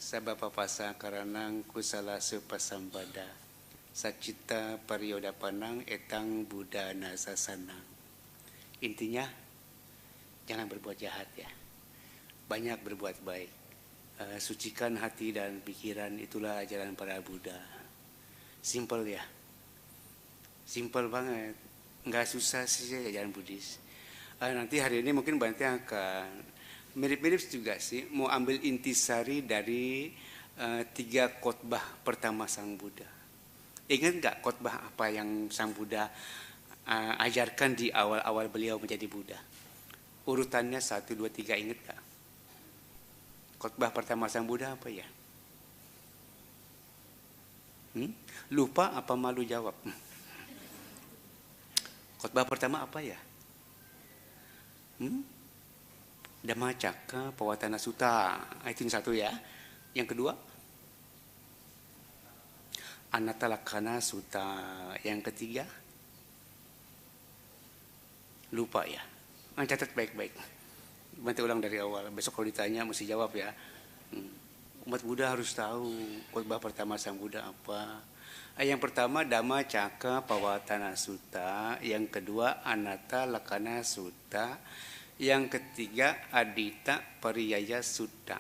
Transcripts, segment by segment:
Sabapapasa karanang kusala supasambada. Sacita parioda panang etang Buddha nasasanang. Intinya, jangan berbuat jahat ya. Banyak berbuat baik. Sucikan hati dan pikiran, itulah ajaran para Buddha. Simple ya. Simple banget. Nggak susah sih ajaran Buddhis. Nanti hari ini mungkin Bante akan mirip-mirip juga sih, mau ambil intisari dari 3 khotbah pertama Sang Buddha. Ingat nggak khotbah apa yang Sang Buddha ajarkan di awal-awal beliau menjadi Buddha? Urutannya 1, 2, 3, ingat nggak? Khotbah pertama Sang Buddha apa ya? Lupa apa malu jawab? Khotbah pertama apa ya? Dhammacakka Pavattana Sutta, itu yang satu ya. Yang kedua, Anatta Lakkhana Sutta. Yang ketiga, lupa ya. Catat baik-baik. Nanti ulang dari awal. Besok kalau ditanya mesti jawab ya. Umat Buddha harus tahu khotbah pertama Sang Buddha apa. Yang pertama Dhammacakka Pavattana Sutta, yang kedua Anatta Lakkhana Sutta, yang ketiga Adita Pariyaya Sutta.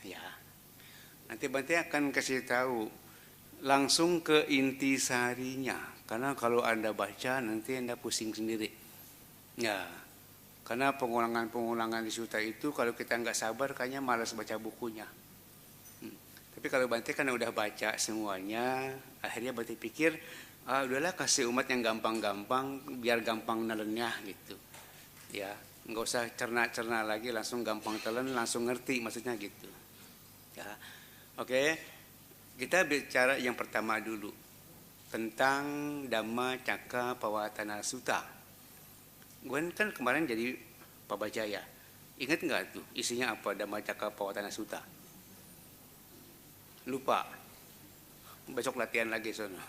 Ya. Nanti Bante akan kasih tahu langsung ke intisarinya, karena kalau Anda baca nanti Anda pusing sendiri. Ya. Karena pengulangan di sutta itu kalau kita nggak sabar kayaknya malas baca bukunya. Tapi kalau Bante kan udah baca semuanya, akhirnya Bante pikir, udahlah kasih umat yang gampang-gampang, biar gampang nelennya gitu. Ya, nggak usah cerna-cerna lagi, langsung gampang telan, langsung ngerti maksudnya gitu. Ya, oke. Kita bicara yang pertama dulu tentang Dhammacakka Pavattana Sutta. Gue kan kemarin jadi Pabajaya. Ingat nggak tuh isinya apa Dhammacakka Pavattana Sutta? Lupa. Besok latihan lagi sono.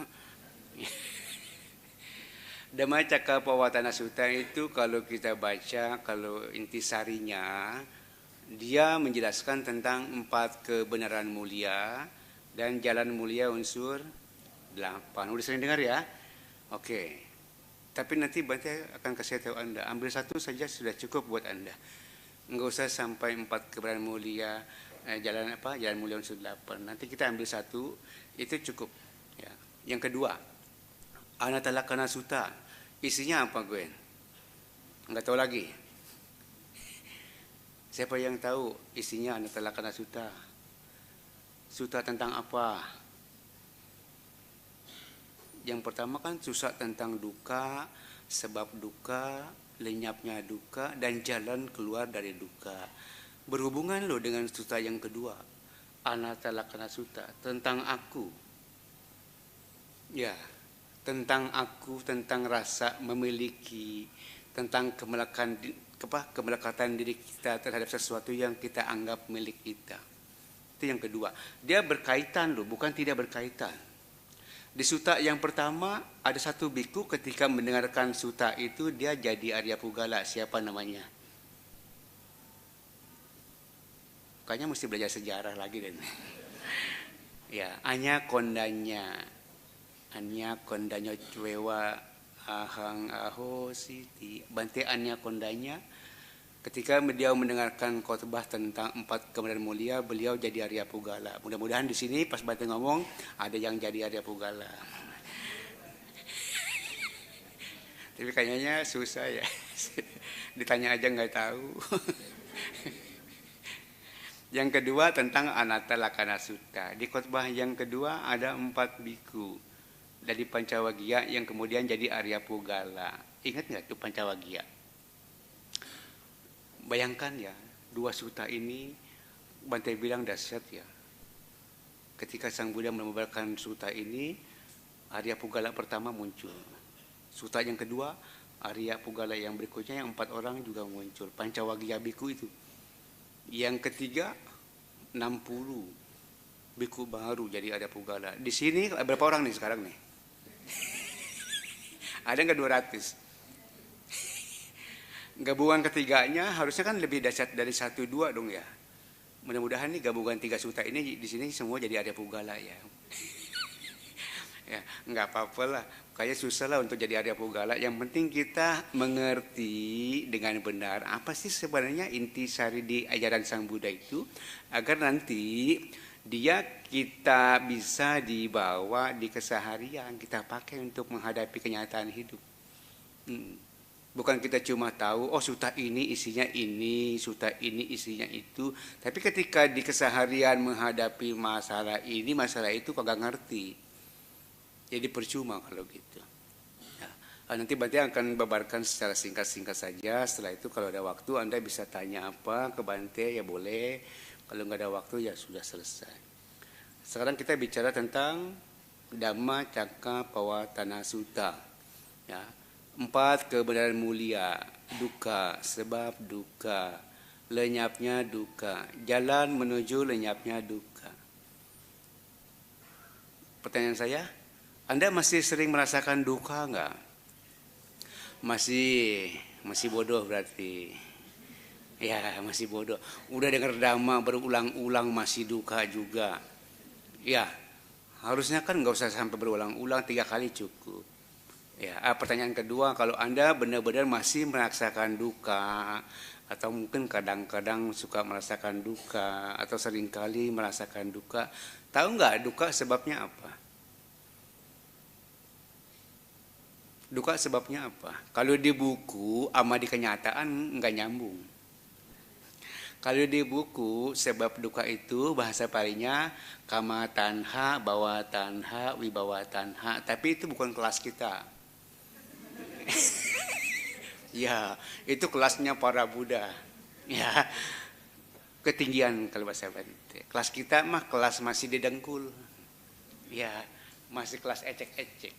Dhammacakka Pavattana Sutta itu kalau kita baca, kalau intisarinya, dia menjelaskan tentang 4 kebenaran mulia dan jalan mulia unsur 8. Udah sering dengar ya? Oke. Tapi nanti Bante akan kasih tahu Anda, ambil 1 saja sudah cukup buat Anda. Enggak usah sampai 4 kebenaran mulia, jalan mulia unsur 8. Nanti kita ambil 1, itu cukup. Ya. Yang kedua, Anatta Lakkhana Sutta. Isinya apa, Gwen? Enggak tahu lagi. Siapa yang tahu isinya Anatta Lakkhana Sutta? Sutta tentang apa? Yang pertama kan susah tentang duka, sebab duka, lenyapnya duka, dan jalan keluar dari duka. Berhubungan loh dengan sutta yang kedua, Anatta Lakkhana Sutta, tentang aku. Ya, tentang aku, tentang rasa memiliki, tentang kemelekatan diri kita terhadap sesuatu yang kita anggap milik kita. Itu yang kedua. Dia berkaitan loh, bukan tidak berkaitan. Di sutta yang pertama ada 1 biku ketika mendengarkan sutta itu dia jadi Arya Pugala. Siapa namanya? Kayaknya mesti belajar sejarah lagi dan. Ya, Anya Kondanya Cuewa Ahang Aho Siti. Bante Anya Kondanya. Ketika beliau mendengarkan khotbah tentang 4 kebenaran mulia, beliau jadi Arya Pugala. Mudah-mudahan di sini pas Bante ngomong ada yang jadi Arya Pugala. Tapi kayaknya susah ya. Ditanya aja nggak tahu. Yang kedua tentang Anatta Lakkhana Sutta. Di khotbah yang kedua ada 4 biku dari Pancawagya yang kemudian jadi Arya Pugala. Ingat nggak tuh Pancawagya? Bayangkan ya, 2 sutta ini Bante bilang dahsyat ya. Ketika Sang Buddha menyebarkan sutta ini, Arya Pugala pertama muncul. Sutta yang kedua, Arya Pugala yang berikutnya yang 4 orang juga muncul. Pancawagya biku itu. Yang ketiga, 60 biku baru jadi Arya Pugala. Di sini berapa orang nih sekarang nih? Ada nggak 200? Gabungan ketiganya harusnya kan lebih dahsyat dari 1, 2 dong ya. Mudah-mudahan nih gabungan 3 suta ini di sini semua jadi Arya Pugala ya. Ya, nggak apa-apa lah. Kayak susah lah untuk jadi Arya Pugala. Yang penting kita mengerti dengan benar apa sih sebenarnya intisari di ajaran Sang Buddha itu, agar nanti dia kita bisa dibawa di keseharian, kita pakai untuk menghadapi kenyataan hidup. Bukan kita cuma tahu, oh suta ini isinya ini, suta ini isinya itu. Tapi ketika di keseharian menghadapi masalah ini, masalah itu kagak ngerti. Jadi percuma kalau gitu. Nah, nanti Bante akan babarkan secara singkat-singkat saja. Setelah itu kalau ada waktu Anda bisa tanya apa ke Bante ya boleh. Kalau nggak ada waktu ya sudah selesai. Sekarang kita bicara tentang Dhamma Cakkappawatana Sutta. Ya. 4 kebenaran mulia, duka, sebab duka, lenyapnya duka, jalan menuju lenyapnya duka. Pertanyaan saya, Anda masih sering merasakan duka enggak? Masih bodoh berarti. Ya, masih bodoh. Udah dengar Dhamma berulang-ulang masih duka juga. Ya, harusnya kan nggak usah sampai berulang-ulang, 3 kali cukup. Ya, pertanyaan kedua, kalau Anda benar-benar masih merasakan duka, atau mungkin kadang-kadang suka merasakan duka, atau seringkali merasakan duka, tahu nggak duka sebabnya apa? Duka sebabnya apa? Kalau di buku sama di kenyataan nggak nyambung. Kalau di buku sebab duka itu bahasa palingnya kama tanha, bawa tanha, wibawa tanha, tapi itu bukan kelas kita. Ya, itu kelasnya para Buddha. Ya, ketinggian kalau bahasa Bante. Kelas kita mah kelas masih didengkul. Ya, masih kelas ecek-ecek.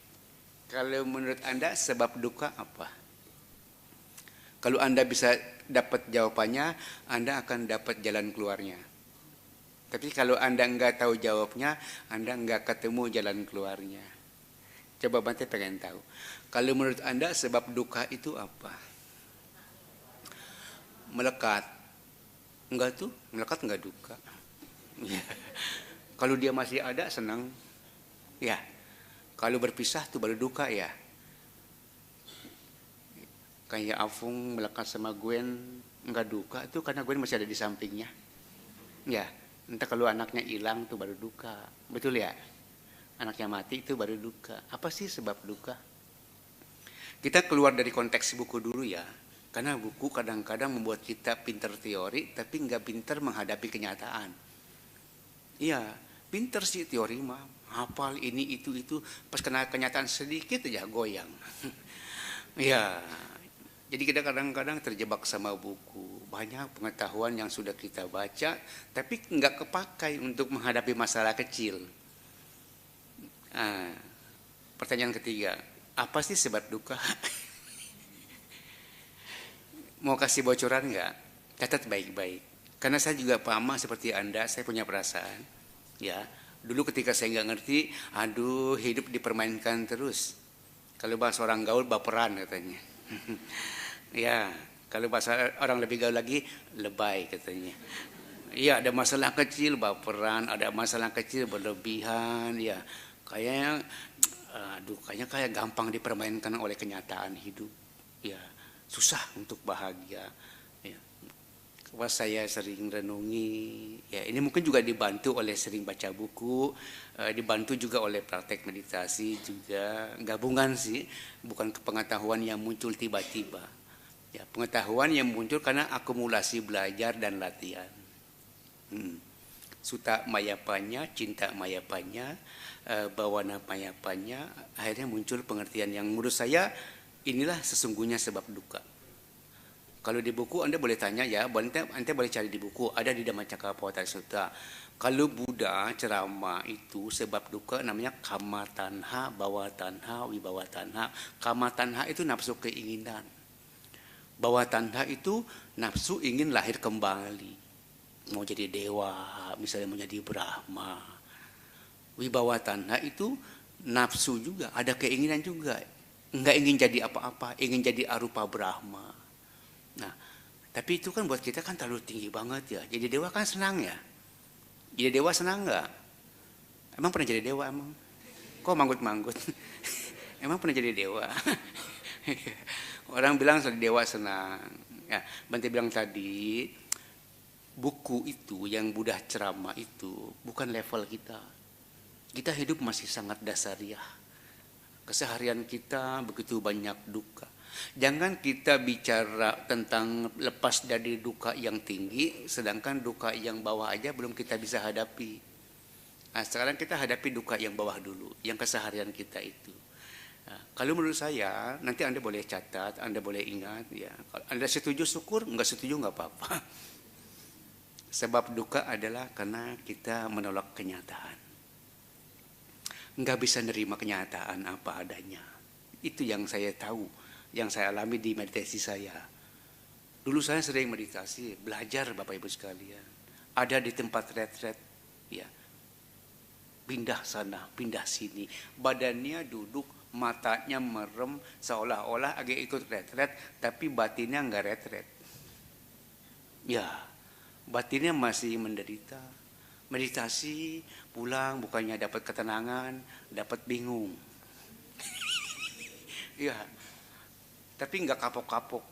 Kalau menurut Anda sebab duka apa? Kalau Anda bisa dapat jawabannya, Anda akan dapat jalan keluarnya. Tapi kalau Anda enggak tahu jawabnya, Anda enggak ketemu jalan keluarnya. Coba Bante pengen tahu. Kalau menurut Anda sebab duka itu apa? Melekat. Enggak tuh, melekat enggak duka. Ya. Kalau dia masih ada senang. Ya. Kalau berpisah tuh baru duka ya. Kayak Afung melekat sama Gwen enggak duka tuh karena Gwen masih ada di sampingnya. Ya. Entah kalau anaknya hilang tuh baru duka. Betul ya? Anaknya mati itu baru duka. Apa sih sebab duka? Kita keluar dari konteks buku dulu ya. Karena buku kadang-kadang membuat kita pinter teori, tapi nggak pinter menghadapi kenyataan. Iya, pinter sih teori mah. Hafal ini, itu. Pas kena kenyataan sedikit aja goyang. Iya. Jadi kita kadang-kadang terjebak sama buku. Banyak pengetahuan yang sudah kita baca, tapi nggak kepakai untuk menghadapi masalah kecil. Nah, pertanyaan ketiga, apa sih sebab duka? Mau kasih bocoran nggak? Catat baik-baik. Karena saya juga paham seperti Anda, saya punya perasaan. Ya, dulu ketika saya nggak ngerti, aduh hidup dipermainkan terus. Kalau bahasa orang gaul baperan katanya. Ya, kalau bahasa orang lebih gaul lagi lebay katanya. Iya, ada masalah kecil baperan, ada masalah kecil berlebihan, ya. Kayaknya kayak gampang dipermainkan oleh kenyataan hidup. Ya, susah untuk bahagia. Ya. Pas saya sering renungi, ya ini mungkin juga dibantu oleh sering baca buku, dibantu juga oleh praktek meditasi juga, gabungan sih, bukan pengetahuan yang muncul tiba-tiba. Ya, pengetahuan yang muncul karena akumulasi belajar dan latihan. Sutta mayapanya, cinta mayapanya, bawana mayapanya, akhirnya muncul pengertian yang menurut saya inilah sesungguhnya sebab duka. Kalau di buku Anda boleh tanya ya, Anda boleh cari di buku, ada di Dhamma Cakkappawatana Sutta. Kalau Buddha ceramah itu sebab duka namanya kama tanha, bawa tanha, wibawa tanha. Kama tanha itu nafsu keinginan. Bawa tanha itu nafsu ingin lahir kembali. Mau jadi dewa, misalnya mau jadi Brahma. Wibawa tanha itu nafsu juga, ada keinginan juga. Enggak ingin jadi apa-apa, ingin jadi arupa Brahma. Nah, Tapi itu kan buat kita kan terlalu tinggi banget ya. Jadi dewa kan senang ya. Jadi dewa senang nggak? Emang pernah jadi dewa emang? Kok manggut-manggut? Emang pernah jadi dewa? Orang bilang dewa senang. Ya, Bante bilang tadi, buku itu yang Buddha ceramah itu bukan level kita. Kita hidup masih sangat dasariah. Keseharian kita begitu banyak duka. Jangan kita bicara tentang lepas dari duka yang tinggi, sedangkan duka yang bawah aja belum kita bisa hadapi. Nah, sekarang kita hadapi duka yang bawah dulu, yang keseharian kita itu. Nah, kalau menurut saya, nanti Anda boleh catat, Anda boleh ingat. Ya. Kalau Anda setuju syukur, nggak setuju nggak apa-apa. Sebab duka adalah karena kita menolak kenyataan. Nggak bisa nerima kenyataan apa adanya. Itu yang saya tahu, yang saya alami di meditasi saya. Dulu saya sering meditasi, belajar Bapak Ibu sekalian. Ada di tempat retret, ya. Pindah sana, pindah sini. Badannya duduk, matanya merem, seolah-olah agak ikut retret, tapi batinnya nggak retret. Ya, batinnya masih menderita. Meditasi, pulang bukannya dapat ketenangan, dapat bingung. Ya, tapi nggak kapok-kapok.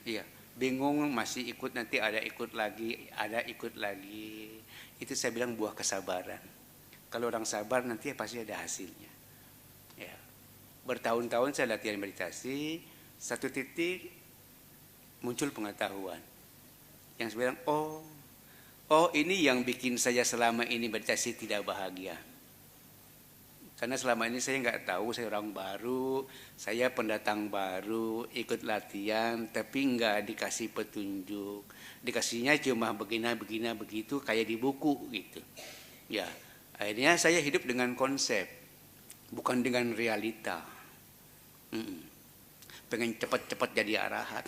Iya, bingung masih ikut, nanti ada ikut lagi, ada ikut lagi. Itu saya bilang buah kesabaran. Kalau orang sabar nanti pasti ada hasilnya. Ya. Bertahun-tahun saya latihan meditasi, satu titik muncul pengetahuan. Yang saya bilang, oh ini yang bikin saya selama ini meditasi tidak bahagia. Karena selama ini saya nggak tahu, saya orang baru, saya pendatang baru, ikut latihan, tapi nggak dikasih petunjuk. Dikasihnya cuma begina begitu, kayak di buku gitu. Ya, akhirnya saya hidup dengan konsep, bukan dengan realita. Pengen cepat-cepat jadi arahat.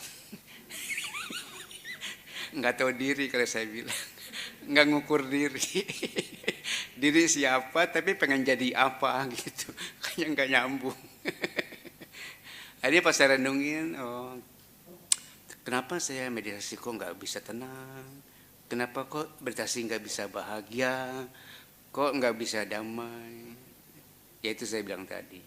Nggak tahu diri kalau saya bilang, nggak ngukur diri. Diri siapa tapi pengen jadi apa gitu, kayak nggak nyambung. Akhirnya pas saya renungin, kenapa saya meditasi kok nggak bisa tenang, kenapa kok meditasi nggak bisa bahagia, kok nggak bisa damai. Yaitu saya bilang tadi,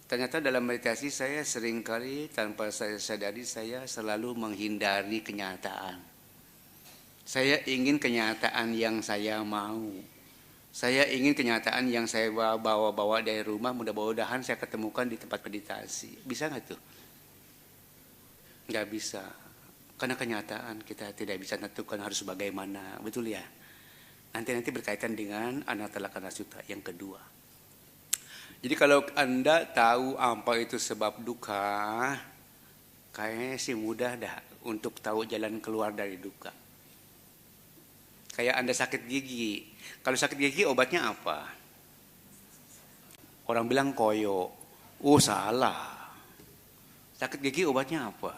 ternyata dalam meditasi saya seringkali tanpa saya sadari saya selalu menghindari kenyataan. Saya ingin kenyataan yang saya mau. Saya ingin kenyataan yang saya bawa dari rumah, mudah-mudahan saya ketemukan di tempat meditasi. Bisa nggak tuh? Nggak bisa. Karena kenyataan kita tidak bisa tentukan harus bagaimana. Betul ya? Nanti berkaitan dengan Anatalakkhana Sutta yang kedua. Jadi kalau Anda tahu apa itu sebab duka, kayaknya sih mudah dah untuk tahu jalan keluar dari duka. Kayak Anda sakit gigi. Kalau sakit gigi obatnya apa? Orang bilang koyo. Salah. Sakit gigi obatnya apa?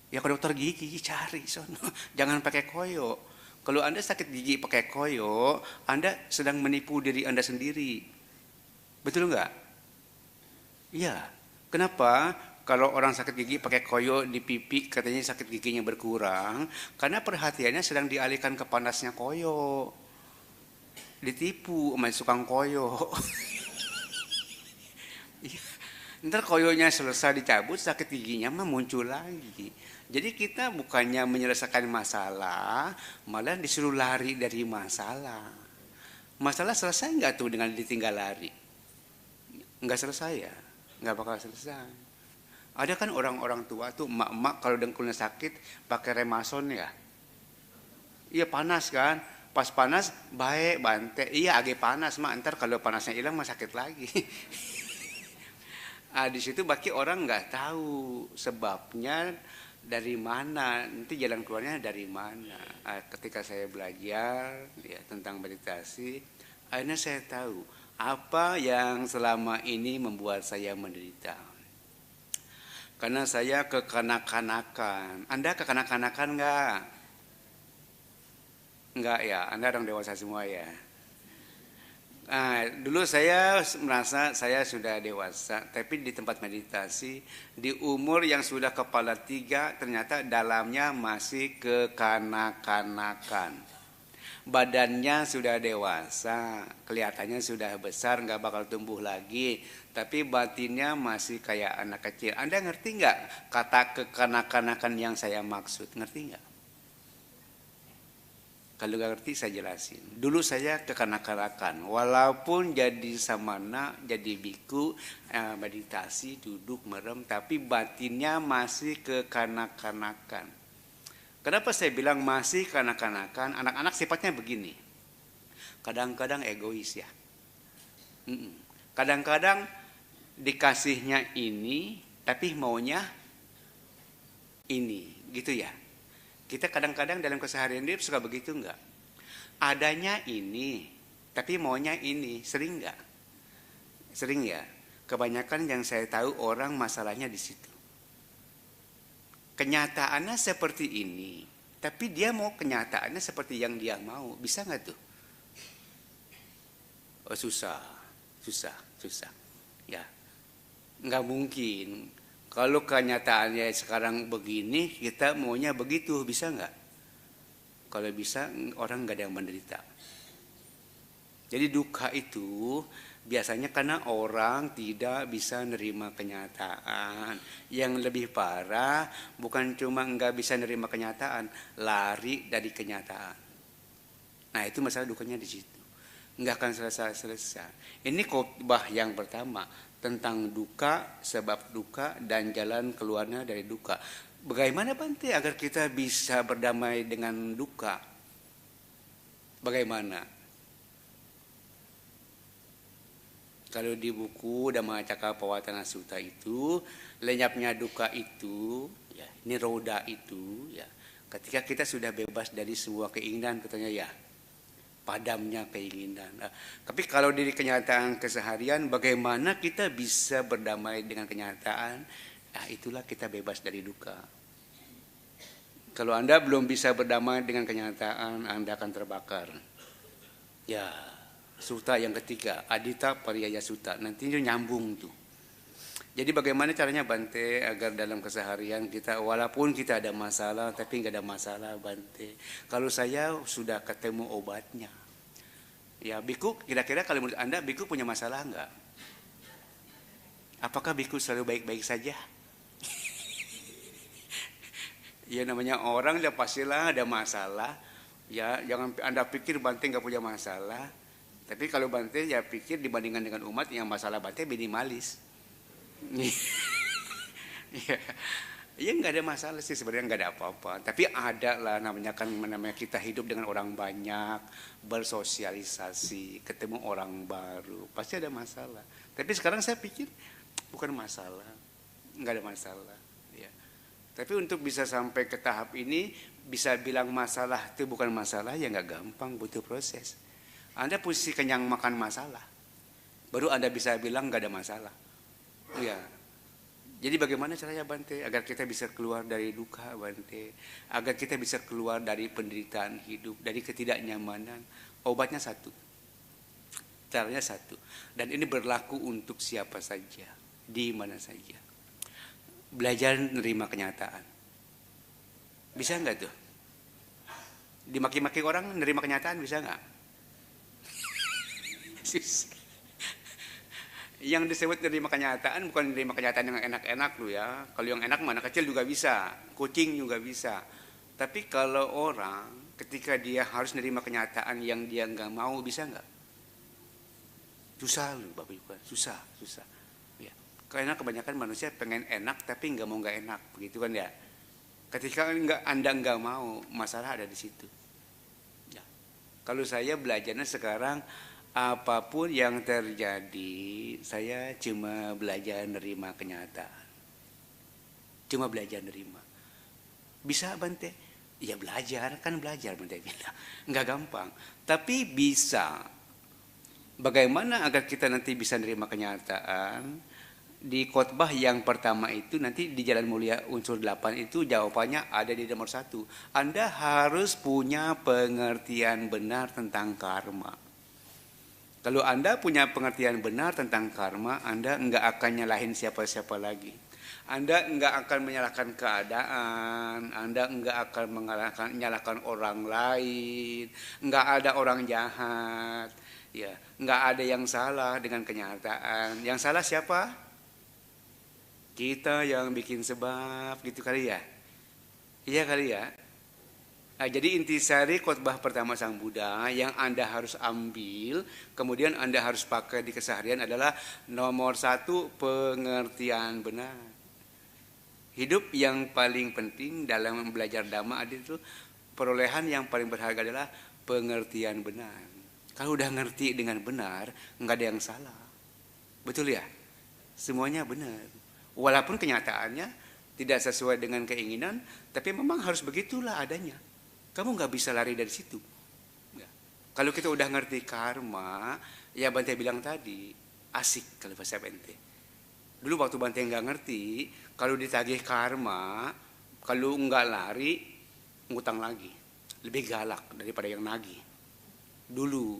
Ya ke dokter gigi cari sono. Jangan pakai koyo. Kalau Anda sakit gigi pakai koyo, Anda sedang menipu diri Anda sendiri. Betul enggak? Iya. Kenapa? Kalau orang sakit gigi pakai koyo di pipi katanya sakit giginya berkurang, karena perhatiannya sedang dialihkan ke panasnya koyo. Ditipu sama tukang koyo. Ntar koyonya selesai dicabut, sakit giginya mah muncul lagi. Jadi kita bukannya menyelesaikan masalah, malah disuruh lari dari masalah. Masalah selesai nggak tuh dengan ditinggal lari? Nggak selesai ya, nggak bakal selesai. Ada kan orang-orang tua tuh, emak-emak kalau dengkulnya sakit pakai remason ya. Iya panas kan, pas panas baik bante, iya agak panas mak, ntar kalau panasnya hilang mah sakit lagi. Di situ bagi orang nggak tahu sebabnya dari mana, nanti jalan keluarnya dari mana. Ketika saya belajar ya, tentang meditasi, akhirnya saya tahu apa yang selama ini membuat saya menderita. Karena saya kekanak-kanakan. Anda kekanak-kanakan enggak? Enggak ya, Anda orang dewasa semua ya. Dulu saya merasa saya sudah dewasa, tapi di tempat meditasi, di umur yang sudah kepala 3, ternyata dalamnya masih kekanak-kanakan. Badannya sudah dewasa, kelihatannya sudah besar, nggak bakal tumbuh lagi, tapi batinnya masih kayak anak kecil. Anda ngerti nggak kata kekanak-kanakan yang saya maksud? Ngerti nggak? Kalau nggak ngerti saya jelasin. Dulu saya kekanak-kanakan, walaupun jadi samana, jadi biku, meditasi, duduk, merem, tapi batinnya masih kekanak-kanakan. Kenapa saya bilang masih kanak-kanakan? Anak-anak sifatnya begini. Kadang-kadang egois ya. Kadang-kadang dikasihnya ini, tapi maunya ini, gitu ya. Kita kadang-kadang dalam keseharian hidup suka begitu enggak? Adanya ini, tapi maunya ini, sering enggak? Sering ya. Kebanyakan yang saya tahu orang masalahnya di situ. Kenyataannya seperti ini, tapi dia mau kenyataannya seperti yang dia mau. Bisa enggak tuh? Oh, susah. Ya, enggak mungkin. Kalau kenyataannya sekarang begini, kita maunya begitu, bisa nggak? Kalau bisa, orang nggak ada yang menderita. Jadi duka itu biasanya karena orang tidak bisa nerima kenyataan. Yang lebih parah, bukan cuma nggak bisa nerima kenyataan, lari dari kenyataan. Nah itu masalah dukanya di situ. Nggak akan selesai. Ini khotbah yang pertama. Tentang duka, sebab duka, dan jalan keluarnya dari duka. Bagaimana Bante agar kita bisa berdamai dengan duka? Bagaimana? Kalau di buku Dhammacakkappavattana Sutta itu, lenyapnya duka itu, ya, niroda itu, ya, ketika kita sudah bebas dari semua keinginan, katanya ya. Padamnya keinginan. Tapi kalau di kenyataan keseharian, bagaimana kita bisa berdamai dengan kenyataan? Nah, itulah kita bebas dari duka. Kalau Anda belum bisa berdamai dengan kenyataan, Anda akan terbakar. Ya, sutta yang ketiga, Adita Pariyaya Sutta. Nanti itu nyambung tuh. Jadi bagaimana caranya Bante agar dalam keseharian kita, walaupun kita ada masalah, tapi nggak ada masalah Bante. Kalau saya sudah ketemu obatnya. Ya biku, kira-kira kalau menurut Anda biku punya masalah nggak? Apakah biku selalu baik-baik saja? Ya namanya orang ya pastilah ada masalah. Ya jangan Anda pikir Bante nggak punya masalah. Tapi kalau Bante ya pikir dibandingkan dengan umat yang masalah Bante minimalis. Ya nggak ada masalah sih sebenarnya, nggak ada apa-apa. Tapi ada lah namanya kita hidup dengan orang banyak, bersosialisasi, ketemu orang baru, pasti ada masalah. Tapi sekarang saya pikir bukan masalah, nggak ada masalah. Ya. Tapi untuk bisa sampai ke tahap ini, bisa bilang masalah itu bukan masalah ya nggak gampang, butuh proses. Anda posisi kenyang makan masalah, baru Anda bisa bilang nggak ada masalah. Ya. Jadi bagaimana caranya Bante agar kita bisa keluar dari duka Bante, agar kita bisa keluar dari penderitaan hidup, dari ketidaknyamanan? Obatnya satu, caranya satu, dan ini berlaku untuk siapa saja, di mana saja. Belajar menerima kenyataan. Bisa nggak tuh? Dimaki-maki orang menerima kenyataan bisa nggak? Yang disebut menerima kenyataan bukan menerima kenyataan yang enak-enak lu ya. Kalau yang enak mana kecil juga bisa, kucing juga bisa. Tapi kalau orang ketika dia harus menerima kenyataan yang dia nggak mau, bisa nggak? Susah lu Bapak Ibu, susah. Ya. Karena kebanyakan manusia pengen enak tapi nggak mau nggak enak, begitu kan ya. Ketika Anda nggak mau, masalah ada di situ. Ya. Kalau saya belajarnya sekarang, apapun yang terjadi, saya cuma belajar nerima kenyataan. Cuma belajar nerima. Bisa Bante? Ya belajar, kan belajar Bante bilang. Enggak gampang, tapi bisa. Bagaimana agar kita nanti bisa nerima kenyataan? Di khotbah yang pertama itu, nanti di Jalan Mulia unsur 8 itu jawabannya ada di nomor 1. Anda harus punya pengertian benar tentang karma. Kalau Anda punya pengertian benar tentang karma, Anda enggak akan nyalahin siapa-siapa lagi. Anda enggak akan menyalahkan keadaan, Anda enggak akan menyalahkan orang lain, enggak ada orang jahat, ya, enggak ada yang salah dengan kenyataan. Yang salah siapa? Kita yang bikin sebab, gitu kali ya. Iya kali ya. Nah, jadi intisari khotbah pertama Sang Buddha yang Anda harus ambil, kemudian Anda harus pakai di keseharian adalah nomor 1, pengertian benar. Hidup yang paling penting dalam belajar Dhamma itu perolehan yang paling berharga adalah pengertian benar. Kalau udah ngerti dengan benar, nggak ada yang salah. Betul ya? Semuanya benar. Walaupun kenyataannya tidak sesuai dengan keinginan, tapi memang harus begitulah adanya. Kamu nggak bisa lari dari situ. Ya. Kalau kita udah ngerti karma, ya Bante bilang tadi, asik kalau bahasa Bante. Dulu waktu Bante nggak ngerti, kalau ditagih karma, kalau nggak lari, ngutang lagi. Lebih galak daripada yang nagih. Dulu.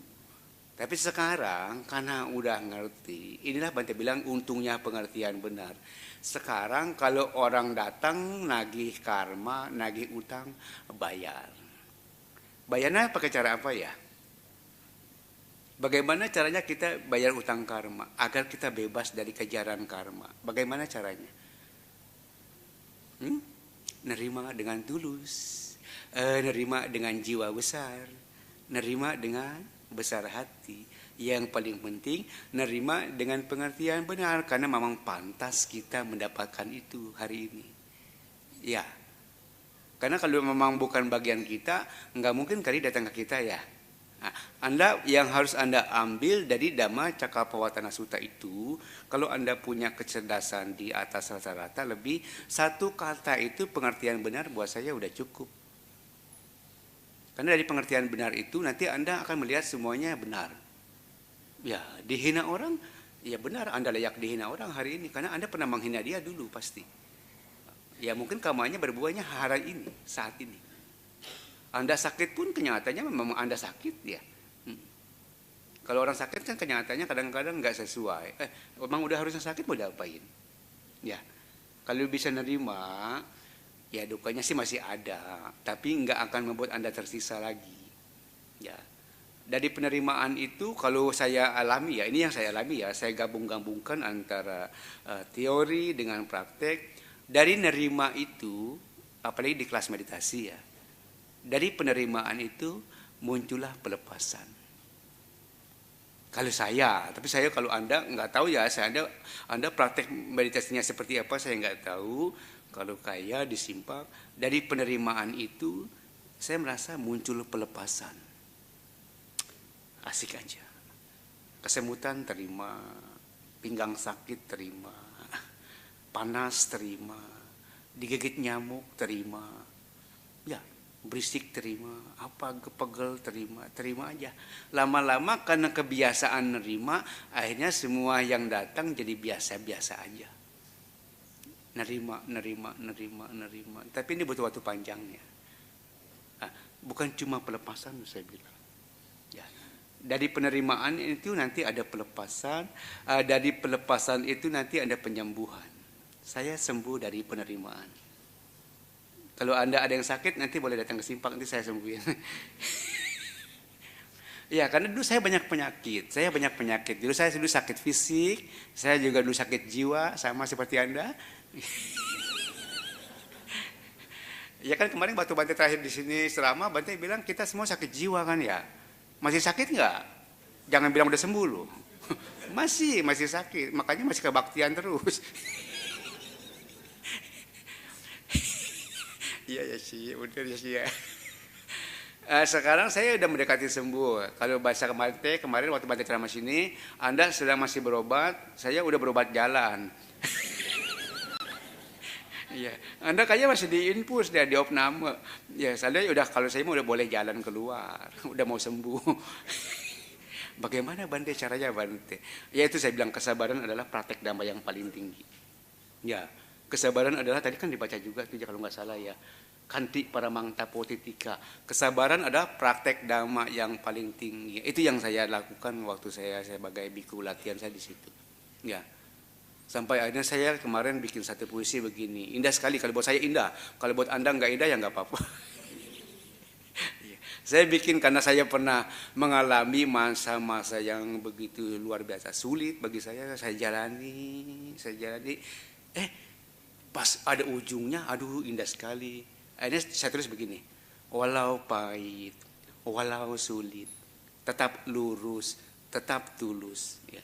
Tapi sekarang, karena udah ngerti, inilah Bante bilang untungnya pengertian benar. Sekarang kalau orang datang nagih karma, nagih utang, bayar. Bayarnya pakai cara apa ya? Bagaimana caranya kita bayar utang karma agar kita bebas dari kejaran karma? Bagaimana caranya? Nerima dengan tulus, nerima dengan jiwa besar, nerima dengan besar hati. Yang paling penting, nerima dengan pengertian benar karena memang pantas kita mendapatkan itu hari ini. Ya. Karena kalau memang bukan bagian kita, nggak mungkin kali datang ke kita ya. Nah, Anda yang harus Anda ambil dari Dhamma Cakkappavattana Sutta itu, kalau Anda punya kecerdasan di atas rata-rata lebih, satu kata itu pengertian benar buat saya udah cukup. Karena dari pengertian benar itu nanti Anda akan melihat semuanya benar. Ya, dihina orang, ya benar Anda layak dihina orang hari ini karena Anda pernah menghina dia dulu pasti. Ya mungkin karmanya berbuahnya hari ini, saat ini. Anda sakit pun kenyataannya memang Anda sakit ya. Kalau orang sakit kan kenyataannya kadang-kadang nggak sesuai. Memang udah harusnya sakit mau diapain? Ya, kalau bisa nerima, ya dukanya sih masih ada, tapi nggak akan membuat Anda tersisa lagi. Ya, dari penerimaan itu kalau saya alami ya, ini yang saya alami ya, saya gabung-gabungkan antara teori dengan praktek. Dari nerima itu, apalagi di kelas meditasi ya, dari penerimaan itu muncullah pelepasan. Kalau saya, tapi saya kalau Anda nggak tahu ya, Anda praktek meditasinya seperti apa saya nggak tahu. Kalau kaya disimpang, dari penerimaan itu saya merasa muncul pelepasan. Asik aja. Kesemutan terima, pinggang sakit terima, panas terima, digigit nyamuk terima, ya berisik terima, apa pegel terima, terima aja. Lama-lama karena kebiasaan nerima, akhirnya semua yang datang jadi biasa-biasa aja. Nerima. Tapi ini butuh waktu panjangnya. Bukan cuma pelepasan saya bilang. Ya. Dari penerimaan itu nanti ada pelepasan, dari pelepasan itu nanti ada penyembuhan. Saya sembuh dari penerimaan. Kalau Anda ada yang sakit, nanti boleh datang ke simpang, nanti saya sembuhin. Ya, karena dulu saya banyak penyakit. Dulu saya sakit fisik, saya juga dulu sakit jiwa, sama seperti Anda. Ya kan kemarin waktu Bante terakhir di sini selama, Bante bilang kita semua sakit jiwa kan ya. Masih sakit nggak? Jangan bilang udah sembuh loh. Masih sakit, makanya masih kebaktian terus. Iya ya sih, udah ya sih ya. Sekarang saya udah mendekati sembuh. Kalau bahasa kemarin waktu Bante ceramah sini, Anda sedang masih berobat, saya udah berobat jalan. Iya, Anda kayaknya masih diinfus dia di opname. Ya, saya udah kalau saya udah boleh jalan keluar, udah mau sembuh. Bagaimana Bante caranya Bante? Ya itu saya bilang kesabaran adalah praktek Dhamma yang paling tinggi. Ya. Kesabaran adalah tadi kan dibaca juga tuh kalau nggak salah ya. Kanti paramang tapotitika. Kesabaran adalah praktek dhamma yang paling tinggi. Itu yang saya lakukan waktu saya sebagai biku, latihan saya di situ. Ya. Sampai akhirnya saya kemarin bikin satu puisi begini. Indah sekali, kalau buat saya indah. Kalau buat Anda nggak indah ya nggak apa-apa. Saya bikin karena saya pernah mengalami masa-masa yang begitu luar biasa sulit bagi saya jalani. Pas ada ujungnya, aduh indah sekali. Akhirnya saya tulis begini, walau pahit, walau sulit, tetap lurus, tetap tulus. Ya.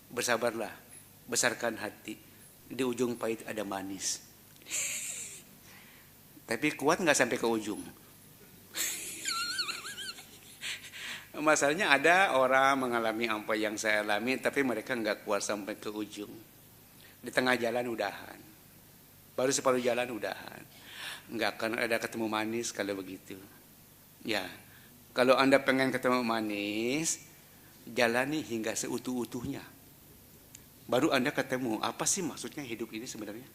Bersabarlah, besarkan hati. Di ujung pahit ada manis. Tapi kuat nggak sampai ke ujung? Masalahnya ada orang mengalami apa yang saya alami, tapi mereka nggak kuat sampai ke ujung. Di tengah jalan udahan, baru separuh jalan udahan. Nggak akan ada ketemu manis kalau begitu. Ya, kalau Anda pengen ketemu manis, jalani hingga seutuh-utuhnya. Baru Anda ketemu apa sih maksudnya hidup ini sebenarnya.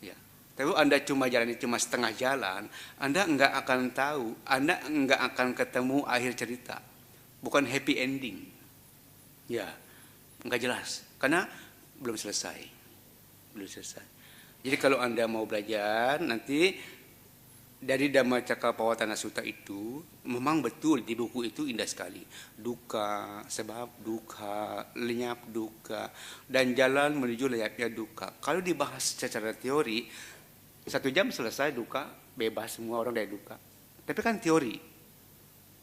Ya, tapi Anda cuma jalani cuma setengah jalan, Anda nggak akan tahu, Anda nggak akan ketemu akhir cerita. Bukan happy ending. Ya, nggak jelas karena belum selesai. Belum selesai. Jadi kalau Anda mau belajar nanti dari Dhammacakkappavattana Sutta itu memang betul di buku itu indah sekali. Duka, sebab duka, lenyap duka, dan jalan menuju lenyapnya duka. Kalau dibahas secara teori, 1 jam selesai duka, bebas semua orang dari duka. Tapi kan teori.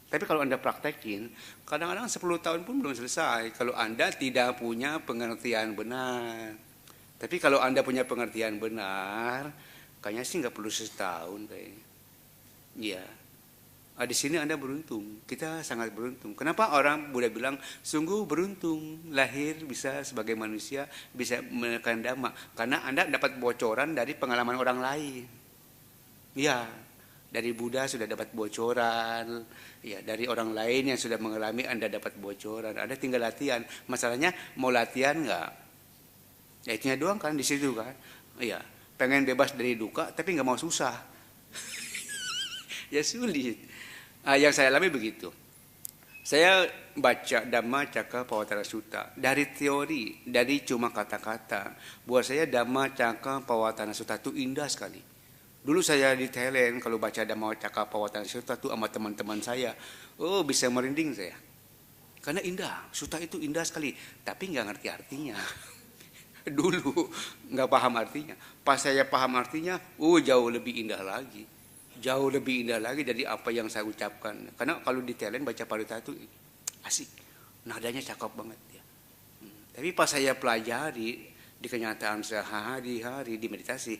Tapi kalau Anda praktekin, kadang-kadang 10 tahun pun belum selesai. Kalau Anda tidak punya pengertian benar. Tapi kalau Anda punya pengertian benar, kayaknya sih nggak perlu setahun kayaknya. Ya, di sini Anda beruntung. Kita sangat beruntung. Kenapa orang Buddha bilang sungguh beruntung lahir bisa sebagai manusia, bisa menekan dhamma? Karena Anda dapat bocoran dari pengalaman orang lain. Ya, dari Buddha sudah dapat bocoran. Ya, dari orang lain yang sudah mengalami Anda dapat bocoran. Anda tinggal latihan. Masalahnya mau latihan nggak? Ya itunya doang kan di situ kan. Iya, pengen bebas dari duka tapi nggak mau susah. Ya sulit. Yang saya alami begitu. Saya baca Dhammacakkappavattana Sutta dari teori, dari cuma kata-kata. Buat saya Dhammacakkappavattana Sutta itu indah sekali. Dulu saya di Thailand kalau baca Dhammacakkappavattana Sutta itu sama teman-teman saya, oh bisa merinding saya. Karena indah, Sutta itu indah sekali, tapi nggak ngerti artinya. Dulu nggak paham artinya. Pas saya paham artinya, jauh lebih indah lagi. Jauh lebih indah lagi dari apa yang saya ucapkan. Karena kalau di Thailand baca Parita itu asik. Nadanya cakep banget ya. Tapi pas saya pelajari di kenyataan sehari-hari di meditasi,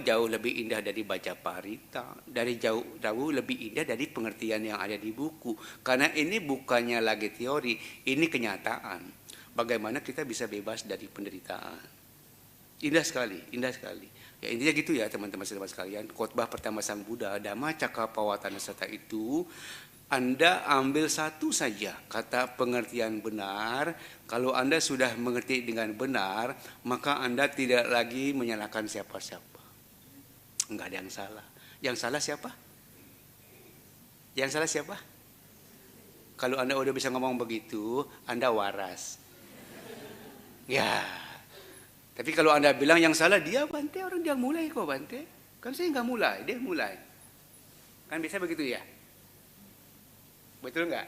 jauh lebih indah dari baca Parita. Dari jauh lebih indah dari pengertian yang ada di buku. Karena ini bukannya lagi teori, ini kenyataan. Bagaimana kita bisa bebas dari penderitaan. Indah sekali, indah sekali. Ya intinya gitu ya teman-teman sekalian. Khotbah pertama Sang Buddha, Dhammacakkappavattana Sutta itu Anda ambil satu saja kata pengertian benar. Kalau Anda sudah mengerti dengan benar, maka Anda tidak lagi menyalahkan siapa-siapa. Enggak ada yang salah. Yang salah siapa? Yang salah siapa? Kalau Anda udah bisa ngomong begitu, Anda waras. Ya, tapi kalau Anda bilang yang salah dia Bante, orang dia mulai kok Bante. Kan saya nggak mulai, dia mulai. Kan bisa begitu ya? Betul nggak?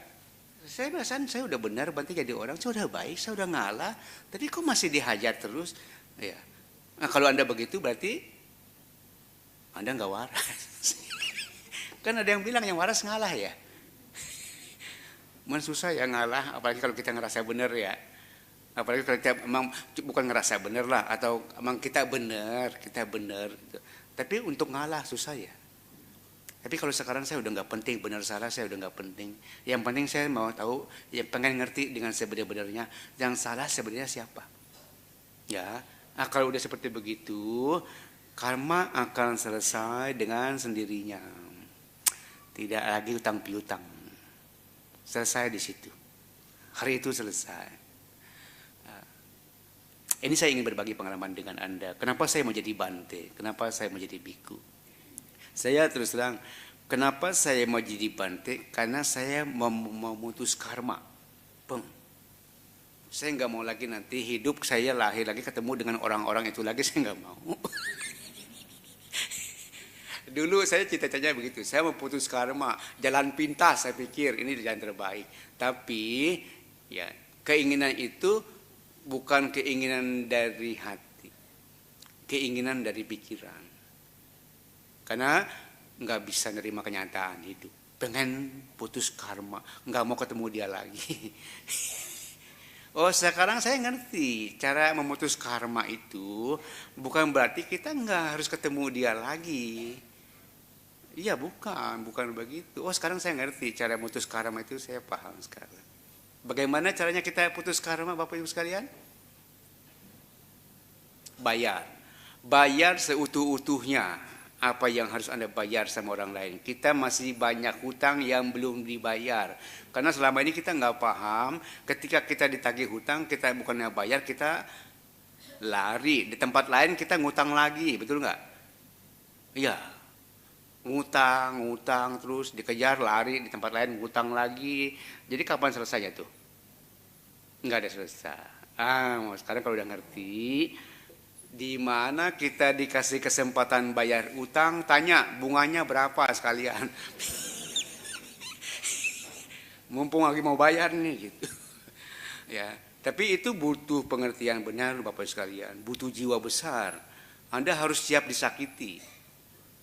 Saya perasaan saya udah benar Bante jadi orang, saya udah baik, saya udah ngalah. Tapi kok masih dihajar terus? Ya. Nah, kalau Anda begitu berarti Anda nggak waras. Kan ada yang bilang yang waras ngalah ya. Man susah ya ngalah, apalagi kalau kita ngerasa benar ya. Apalagi kalau kita memang bukan ngerasa benar lah, atau memang kita benar gitu. Tapi untuk ngalah susah ya. Tapi kalau sekarang saya udah nggak penting benar salah, saya udah nggak penting. Yang penting saya mau tahu, yang pengen ngerti dengan sebenar-benarnya, yang salah sebenarnya siapa. Ya, kalau udah seperti begitu, karma akan selesai dengan sendirinya. Tidak lagi utang piutang. Selesai di situ. Hari itu selesai. Ini saya ingin berbagi pengalaman dengan Anda. Kenapa saya mau jadi Bante? Kenapa saya mau jadi biku? Saya terus terang, kenapa saya mau jadi Bante? Karena saya memutus karma. Bang, saya nggak mau lagi nanti hidup saya lahir lagi ketemu dengan orang-orang itu lagi, saya nggak mau. Dulu saya cita-citanya begitu, saya mau putus karma, jalan pintas saya pikir ini jalan terbaik. Tapi ya keinginan itu bukan keinginan dari hati, keinginan dari pikiran. Karena nggak bisa nerima kenyataan hidup, pengen putus karma, nggak mau ketemu dia lagi. Oh sekarang saya ngerti cara memutus karma itu bukan berarti kita nggak harus ketemu dia lagi. Iya bukan begitu. Oh sekarang saya ngerti cara putus karma itu, saya paham sekarang. Bagaimana caranya kita putus karma Bapak Ibu sekalian? Bayar seutuh-utuhnya apa yang harus Anda bayar sama orang lain. Kita masih banyak hutang yang belum dibayar. Karena selama ini kita nggak paham, ketika kita ditagih hutang, kita bukannya bayar, kita lari. Di tempat lain kita ngutang lagi, betul nggak? Iya. Ngutang terus dikejar, lari di tempat lain ngutang lagi. Jadi kapan selesainya tuh? Nggak ada selesai. Sekarang kalau udah ngerti, di mana kita dikasih kesempatan bayar utang, tanya bunganya berapa sekalian. Mumpung lagi mau bayar nih gitu. Ya, tapi itu butuh pengertian benar Bapak sekalian, butuh jiwa besar. Anda harus siap disakiti.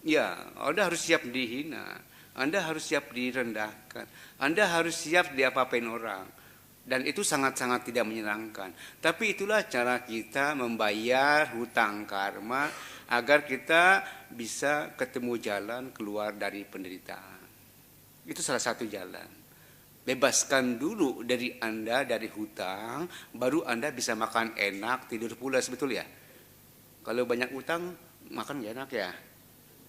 Ya, Anda harus siap dihina, Anda harus siap direndahkan, Anda harus siap diapa-apain orang. Dan itu sangat-sangat tidak menyenangkan. Tapi itulah cara kita membayar hutang karma agar kita bisa ketemu jalan keluar dari penderitaan. Itu salah satu jalan. Bebaskan dulu dari Anda dari hutang, baru Anda bisa makan enak, tidur pulas, betul ya? Kalau banyak hutang, makan gak enak ya?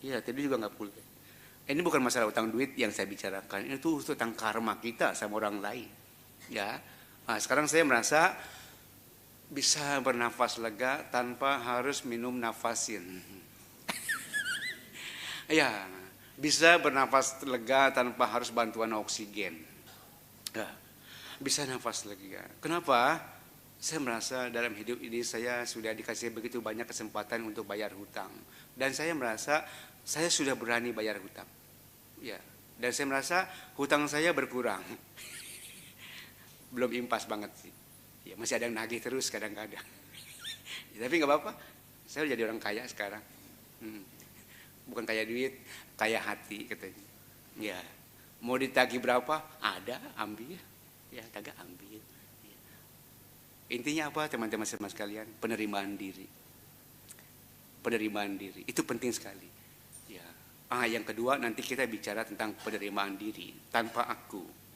Iya, tidur juga nggak pulas. Ini bukan masalah utang duit yang saya bicarakan. Ini tuh tentang karma kita sama orang lain. Ya, nah, sekarang saya merasa bisa bernafas lega tanpa harus minum nafasin. Ya, bisa bernafas lega tanpa harus bantuan oksigen. Ya, bisa nafas lega. Kenapa? Saya merasa dalam hidup ini saya sudah dikasih begitu banyak kesempatan untuk bayar hutang. Dan saya merasa saya sudah berani bayar hutang. Ya, dan saya merasa hutang saya berkurang. Belum impas banget sih. Ya, masih ada yang nagih terus kadang-kadang. Ya, tapi nggak apa-apa. Saya udah jadi orang kaya sekarang. Bukan kaya duit, kaya hati katanya. Ya, mau ditagih berapa? Ada, ambil. Ya, kagak ambil. Ya. Intinya apa teman-teman sekalian? Penerimaan diri. Penerimaan diri itu penting sekali. Ya. Yang kedua nanti kita bicara tentang penerimaan diri tanpa aku.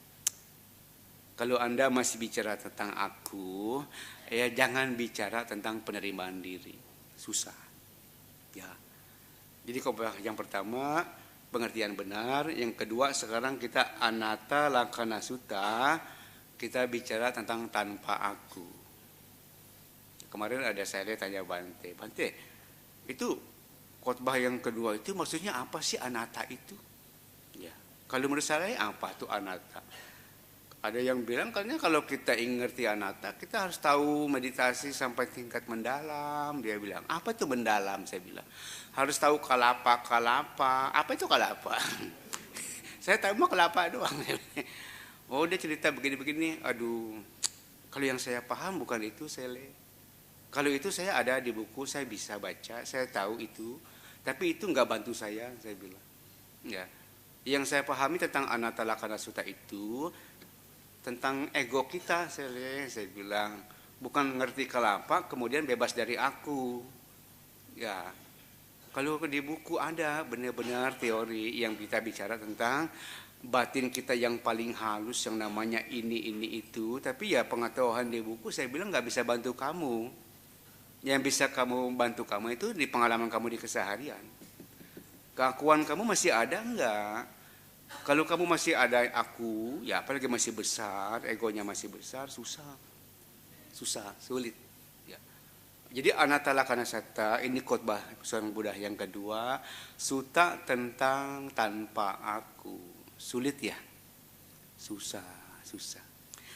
Kalau Anda masih bicara tentang aku, ya jangan bicara tentang penerimaan diri. Susah. Ya. Jadi yang pertama pengertian benar, yang kedua sekarang kita anatta lakkhana sutta, kita bicara tentang tanpa aku. Kemarin ada saya tanya Bante, itu khotbah yang kedua itu maksudnya apa sih anatta itu? Ya, kalau menurut saya apa tuh anatta? Ada yang bilang karena kalau kita ngerti anatta, kita harus tahu meditasi sampai tingkat mendalam. Dia bilang, apa itu mendalam? Saya bilang, harus tahu kalapa. Apa itu kalapa? Saya tahu mah kelapa doang. Oh dia cerita begini-begini. Aduh, kalau yang saya paham bukan itu, kalau itu saya ada di buku, saya bisa baca, saya tahu itu. Tapi itu nggak bantu saya bilang. Ya, yang saya pahami tentang anatta lakkhana sutta itu tentang ego kita, saya bilang. Bukan ngerti kelapa, kemudian bebas dari aku. Ya, kalau di buku ada benar-benar teori yang kita bicara tentang batin kita yang paling halus, yang namanya ini itu. Tapi ya pengetahuan di buku saya bilang nggak bisa bantu kamu. Yang bisa kamu bantu kamu itu di pengalaman kamu di keseharian. Keakuan kamu masih ada enggak? Kalau kamu masih ada aku, ya apalagi masih besar, egonya masih besar, susah, sulit. Ya. Jadi anatta lakkhana satta ini khotbah seorang Buddha yang kedua, sutta tentang tanpa aku. Sulit ya? Susah.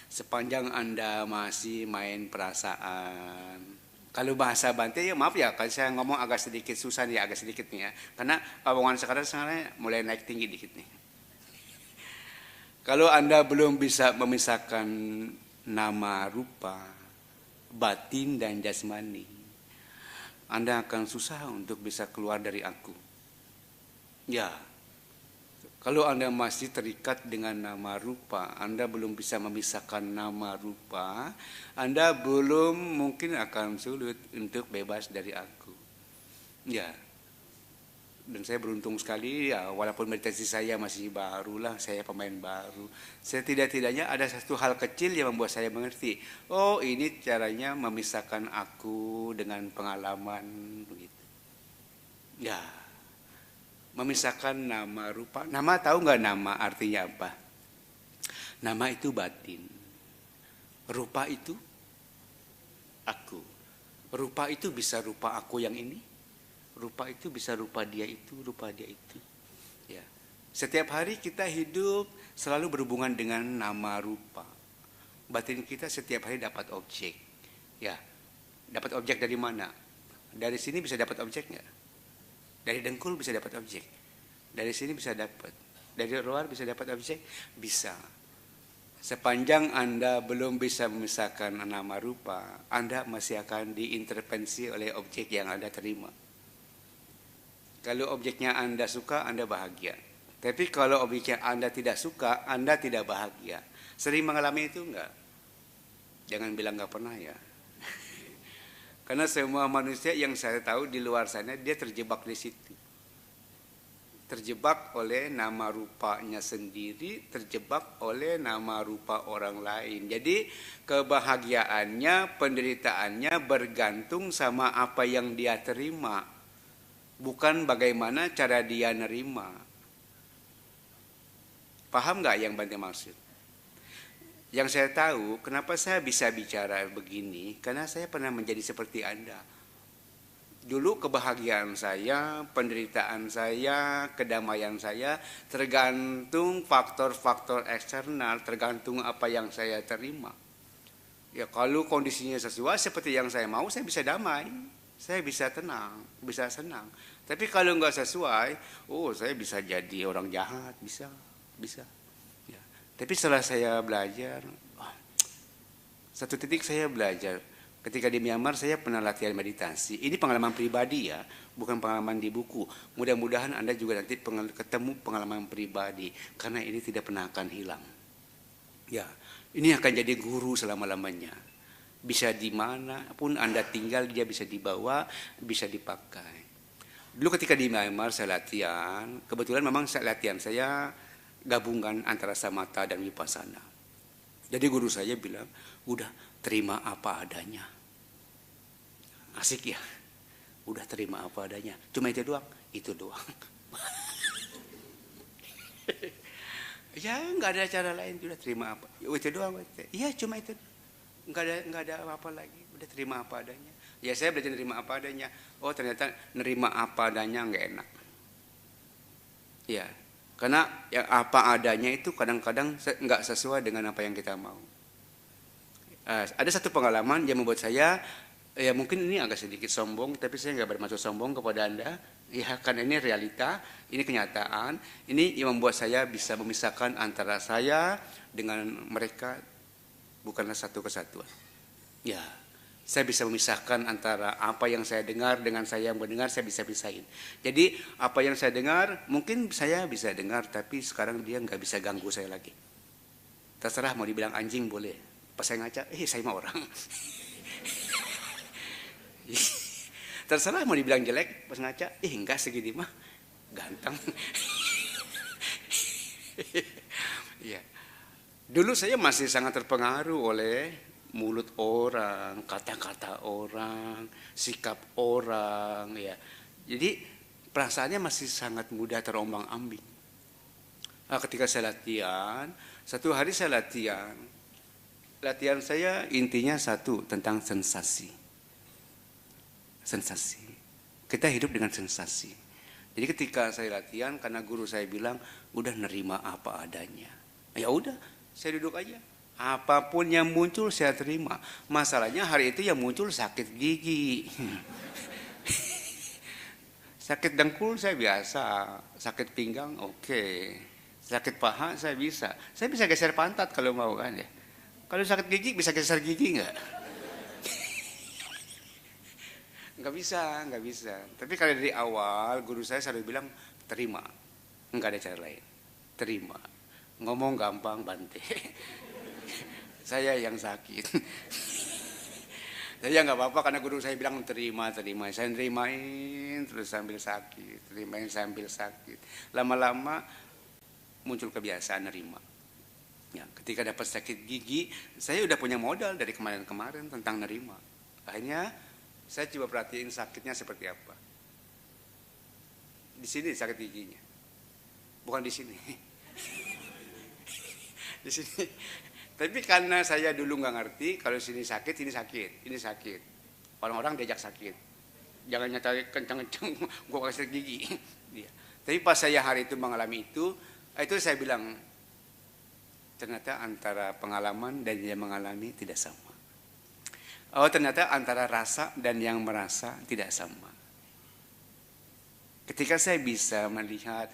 Sepanjang Anda masih main perasaan. Kalau bahasa Bante ya maaf ya, kalau saya ngomong agak sedikit susah nih, agak sedikit nih ya. Karena omongan sekarang mulai naik tinggi dikit nih. Kalau Anda belum bisa memisahkan nama rupa, batin dan jasmani, Anda akan susah untuk bisa keluar dari aku. Ya, kalau Anda masih terikat dengan nama rupa, Anda belum bisa memisahkan nama rupa, Anda belum mungkin akan sulit untuk bebas dari aku. Ya, dan saya beruntung sekali ya, walaupun meditasi saya masih barulah, saya pemain baru. Setidak-tidaknya ada satu hal kecil yang membuat saya mengerti. Oh, ini caranya memisahkan aku dengan pengalaman begitu. Ya, memisahkan nama rupa. Nama tahu nggak nama artinya apa? Nama itu batin. Rupa itu aku. Rupa itu bisa rupa aku yang ini. Rupa itu bisa rupa dia itu, Ya. Setiap hari kita hidup selalu berhubungan dengan nama rupa. Batin kita setiap hari dapat objek. Ya. Dapat objek dari mana? Dari sini bisa dapat objek nggak? Dari dengkul bisa dapat objek. Dari sini bisa dapat. Dari luar bisa dapat objek? Bisa. Sepanjang Anda belum bisa memisahkan nama rupa, Anda masih akan diintervensi oleh objek yang Anda terima. Kalau objeknya Anda suka, Anda bahagia. Tapi kalau objeknya Anda tidak suka, Anda tidak bahagia. Sering mengalami itu enggak? Jangan bilang enggak pernah ya. Karena semua manusia yang saya tahu di luar sana, dia terjebak di situ. Terjebak oleh nama rupanya sendiri, terjebak oleh nama rupa orang lain. Jadi kebahagiaannya, penderitaannya bergantung sama apa yang dia terima. Bukan bagaimana cara dia nerima. Paham nggak yang Bante maksud? Yang saya tahu, kenapa saya bisa bicara begini, karena saya pernah menjadi seperti Anda. Dulu kebahagiaan saya, penderitaan saya, kedamaian saya tergantung faktor-faktor eksternal, tergantung apa yang saya terima. Ya kalau kondisinya sesuai seperti yang saya mau, saya bisa damai. Saya bisa tenang, bisa senang. Tapi kalau nggak sesuai, saya bisa jadi orang jahat, bisa. Ya. Tapi setelah saya belajar, satu titik saya belajar. Ketika di Myanmar saya pernah latihan meditasi. Ini pengalaman pribadi ya, bukan pengalaman di buku. Mudah-mudahan Anda juga nanti ketemu pengalaman pribadi, karena ini tidak pernah akan hilang. Ya, ini akan jadi guru selama-lamanya. Bisa di mana pun Anda tinggal, dia bisa dibawa, bisa dipakai. Dulu ketika di Myanmar saya latihan, kebetulan memang latihan saya gabungan antara samatha dan vipassana. Jadi guru saya bilang, udah terima apa adanya. Asik ya, udah terima apa adanya. Cuma itu doang. Ya nggak ada cara lain, udah terima apa. Itu doang. Iya cuma itu. Nggak ada apa-apa lagi, udah terima apa adanya. Ya saya belajar nerima apa adanya. Oh ternyata nerima apa adanya nggak enak. Ya, karena yang apa adanya itu kadang-kadang nggak sesuai dengan apa yang kita mau. Ada satu pengalaman yang membuat saya, ya mungkin ini agak sedikit sombong, tapi saya nggak bermaksud sombong kepada Anda. Ya karena ini realita, ini kenyataan, ini yang membuat saya bisa memisahkan antara saya dengan mereka. Bukanlah satu kesatuan. Ya, saya bisa memisahkan antara apa yang saya dengar dengan saya yang mendengar, saya bisa pisahin. Jadi apa yang saya dengar, mungkin saya bisa dengar, tapi sekarang dia nggak bisa ganggu saya lagi. Terserah mau dibilang anjing boleh. Pas saya ngaca, saya mah orang. Terserah mau dibilang jelek, pas ngaca, enggak segini mah, ganteng. Iya. Dulu saya masih sangat terpengaruh oleh mulut orang, kata-kata orang, sikap orang, ya. Jadi perasaannya masih sangat mudah terombang-ambing. Ketika saya latihan, satu hari saya latihan saya intinya satu, tentang sensasi. Sensasi. Kita hidup dengan sensasi. Jadi ketika saya latihan, karena guru saya bilang, udah nerima apa adanya. Ya udah, saya duduk aja. Apapun yang muncul saya terima. Masalahnya hari itu yang muncul sakit gigi. Sakit dengkul saya biasa, sakit pinggang oke. Sakit paha saya bisa. Saya bisa geser pantat kalau mau kan ya. Kalau sakit gigi bisa geser gigi enggak? Enggak bisa. Tapi kalau dari awal guru saya selalu bilang terima. Enggak ada cara lain. Terima. Ngomong gampang Bante. Saya yang sakit. Saya nggak apa-apa karena guru saya bilang terima. Saya nerimain terus sambil sakit, terimain sambil sakit. Lama-lama muncul kebiasaan nerima. Ya, ketika dapat sakit gigi, saya udah punya modal dari kemarin-kemarin tentang nerima. Akhirnya saya coba perhatiin sakitnya seperti apa. Di sini sakit giginya, bukan di sini. Di sini. Tapi karena saya dulu nggak ngerti, kalau sini sakit, ini sakit. Orang-orang diajak sakit. Jangan nyata kencang-kencang, gue kasih gigi. Ya. Tapi pas saya hari itu mengalami itu saya bilang, ternyata antara pengalaman dan yang mengalami tidak sama. Oh ternyata antara rasa dan yang merasa tidak sama. Ketika saya bisa melihat,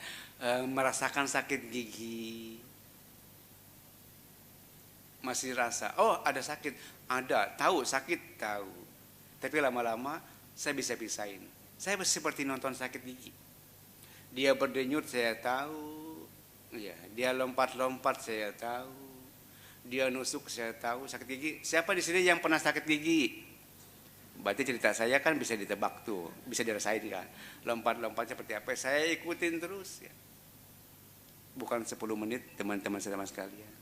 merasakan sakit gigi, masih rasa, oh ada sakit, ada, tahu sakit, tahu. Tapi lama-lama saya bisa pisahin. Saya seperti nonton sakit gigi. Dia berdenyut saya tahu, ya, dia lompat-lompat saya tahu, dia nusuk saya tahu. Sakit gigi, siapa di sini yang pernah sakit gigi? Berarti cerita saya kan bisa ditebak tuh, bisa dirasain kan. Lompat-lompat seperti apa? Saya ikutin terus. Ya. Bukan 10 menit teman-teman sama sekalian.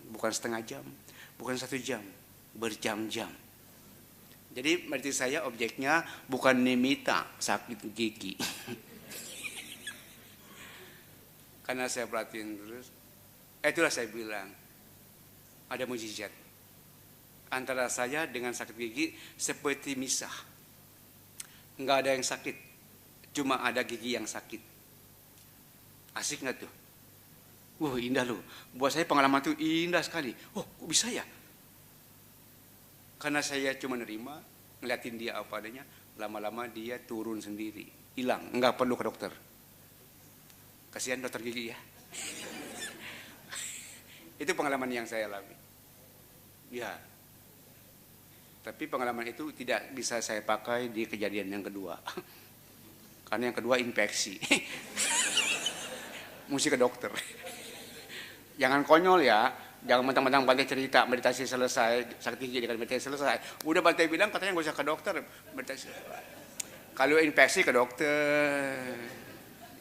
Bukan setengah jam, bukan 1 jam, berjam-jam. Jadi berarti saya objeknya bukan Nimita sakit gigi. Karena saya perhatiin terus, itulah saya bilang ada mujizat antara saya dengan sakit gigi seperti misah. Enggak ada yang sakit, cuma ada gigi yang sakit. Asik nggak tuh? Wah indah loh, buat saya pengalaman itu indah sekali. Oh kok bisa ya? Karena saya cuma nerima, ngeliatin dia apa adanya, lama-lama dia turun sendiri, hilang, nggak perlu ke dokter. Kasihan dokter gigi ya. Itu pengalaman yang saya alami. Ya, tapi pengalaman itu tidak bisa saya pakai di kejadian yang kedua, karena yang kedua infeksi. Mesti ke dokter. Jangan konyol ya, jangan mentang-mentang Bante cerita meditasi selesai, sakit gigi dengan meditasi selesai. Udah Bante bilang katanya nggak usah ke dokter, meditasi. Kalau infeksi ke dokter.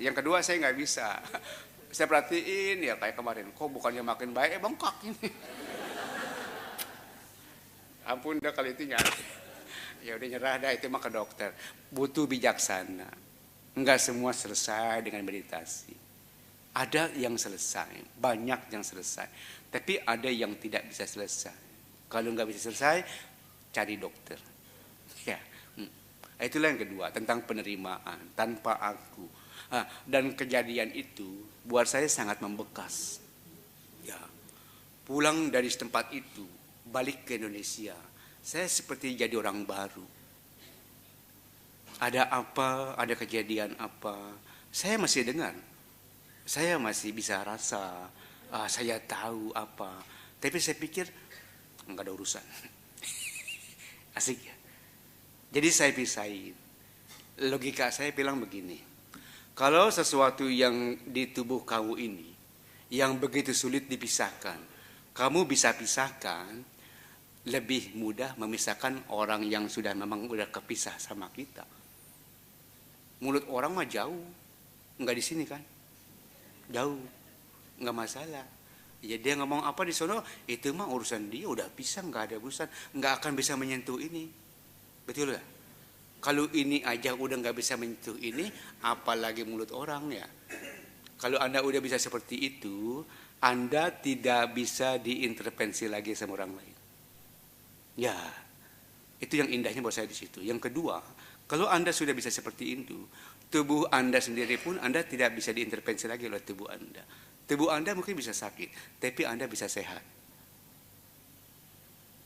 Yang kedua saya nggak bisa. Saya perhatiin ya kayak kemarin, kok bukannya makin baik, bengkak ini. Ampun dah kali itu nyari. Ya udah nyerah dah itu mah ke dokter. Butuh bijaksana. Enggak semua selesai dengan meditasi. Ada yang selesai, banyak yang selesai. Tapi ada yang tidak bisa selesai. Kalau nggak bisa selesai, cari dokter. Ya, itulah yang kedua tentang penerimaan tanpa aku. Dan kejadian itu buat saya sangat membekas. Ya, pulang dari tempat itu, balik ke Indonesia, saya seperti jadi orang baru. Ada apa? Ada kejadian apa? Saya masih dengar. Saya masih bisa rasa, saya tahu apa. Tapi saya pikir, enggak ada urusan. Asik ya. Jadi saya pisahin. Logika saya bilang begini. Kalau sesuatu yang di tubuh kamu ini, yang begitu sulit dipisahkan, kamu bisa pisahkan, lebih mudah memisahkan orang yang sudah memang udah kepisah sama kita. Mulut orang mah jauh. Enggak di sini kan. Jauh, nggak masalah. Ya dia ngomong apa di sono, itu mah urusan dia, udah bisa, nggak ada urusan, nggak akan bisa menyentuh ini, betul ya? Kalau ini aja udah nggak bisa menyentuh ini, apalagi mulut orang ya. Kalau Anda udah bisa seperti itu, Anda tidak bisa diintervensi lagi sama orang lain. Ya, itu yang indahnya buat saya di situ. Yang kedua, Kalau Anda sudah bisa seperti itu, tubuh Anda sendiri pun Anda tidak bisa diintervensi lagi oleh tubuh Anda. Tubuh Anda mungkin bisa sakit, tapi Anda bisa sehat.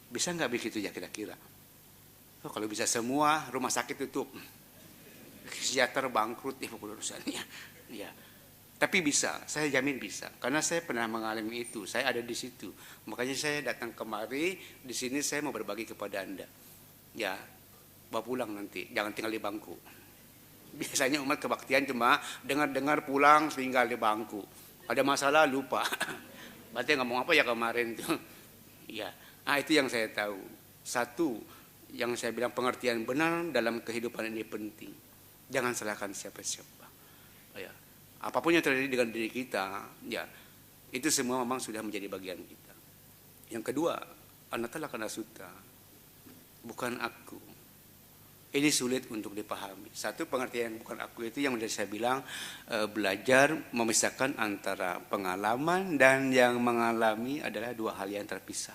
Bisa nggak begitu ya kira-kira? Oh, kalau bisa semua rumah sakit tutup, psikiater bangkrut, urusannya. Ya. Tapi bisa, saya jamin bisa, karena saya pernah mengalami itu. Saya ada di situ, makanya saya datang kemari. Di sini saya mau berbagi kepada Anda. Ya, bawa pulang nanti, jangan tinggal di bangku. Biasanya umat kebaktian cuma dengar-dengar pulang tinggal di bangku. Ada masalah lupa. Berarti ngomong apa ya kemarin tuh? Ya, itu yang saya tahu. Satu, yang saya bilang pengertian benar dalam kehidupan ini penting. Jangan salahkan siapa-siapa. Ya. Apapun yang terjadi dengan diri kita, ya itu semua memang sudah menjadi bagian kita. Yang kedua, Anatala Kana Sutta, bukan aku. Ini sulit untuk dipahami. Satu, pengertian bukan aku itu yang sudah saya bilang, belajar memisahkan antara pengalaman dan yang mengalami adalah dua hal yang terpisah.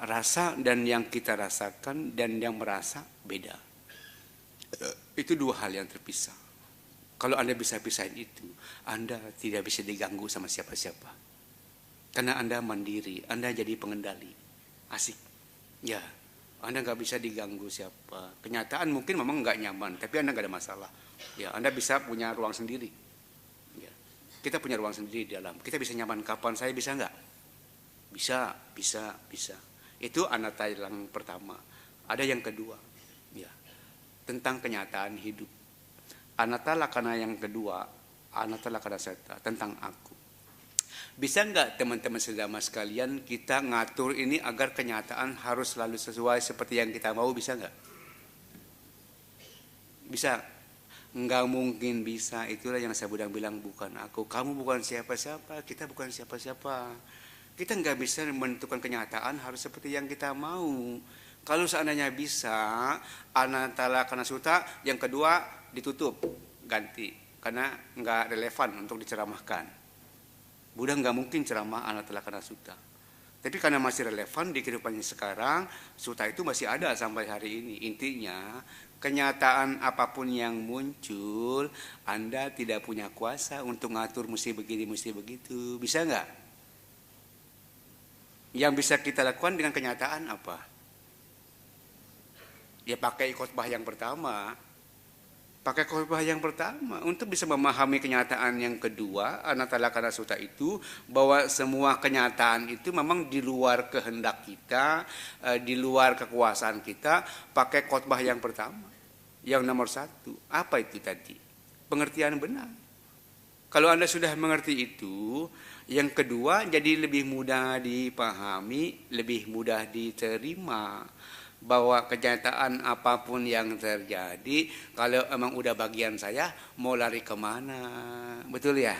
Rasa dan yang kita rasakan dan yang merasa beda. Itu dua hal yang terpisah. Kalau Anda bisa pisahin itu, Anda tidak bisa diganggu sama siapa-siapa. Karena Anda mandiri, Anda jadi pengendali. Asik. Ya, Anda nggak bisa diganggu siapa. Kenyataan mungkin memang nggak nyaman, tapi Anda nggak ada masalah. Ya, Anda bisa punya ruang sendiri. Ya, kita punya ruang sendiri di dalam. Kita bisa nyaman kapan, saya bisa nggak? Bisa. Itu anatta yang pertama. Ada yang kedua, ya, tentang kenyataan hidup. Anatta lakana yang kedua, Anatta lakana sutta, tentang aku. Bisa nggak teman-teman sedama sekalian kita ngatur ini agar kenyataan harus selalu sesuai seperti yang kita mau, bisa nggak? Bisa? Nggak mungkin bisa. Itulah yang saya bilang bukan aku. Kamu bukan siapa-siapa, kita bukan siapa-siapa. Kita nggak bisa menentukan kenyataan harus seperti yang kita mau. Kalau seandainya bisa, Anatta lakana sutta yang kedua ditutup, ganti, karena nggak relevan untuk diceramahkan. Buddha nggak mungkin ceramah Anatta lakana sutta. Tapi karena masih relevan di kehidupannya sekarang, sutta itu masih ada sampai hari ini. Intinya, kenyataan apapun yang muncul, Anda tidak punya kuasa untuk ngatur mesti begini, mesti begitu. Bisa nggak? Yang bisa kita lakukan dengan kenyataan apa? Ya pakai khotbah yang pertama. Pakai khotbah yang pertama untuk bisa memahami kenyataan yang kedua, Anatta lakana sutta itu, bahwa semua kenyataan itu memang di luar kehendak kita, di luar kekuasaan kita. Pakai khotbah yang pertama, yang nomor satu. Apa itu tadi? Pengertian benar. Kalau Anda sudah mengerti itu, yang kedua jadi lebih mudah dipahami, lebih mudah diterima. Bahwa kenyataan apapun yang terjadi, kalau emang udah bagian saya, mau lari kemana? Betul ya?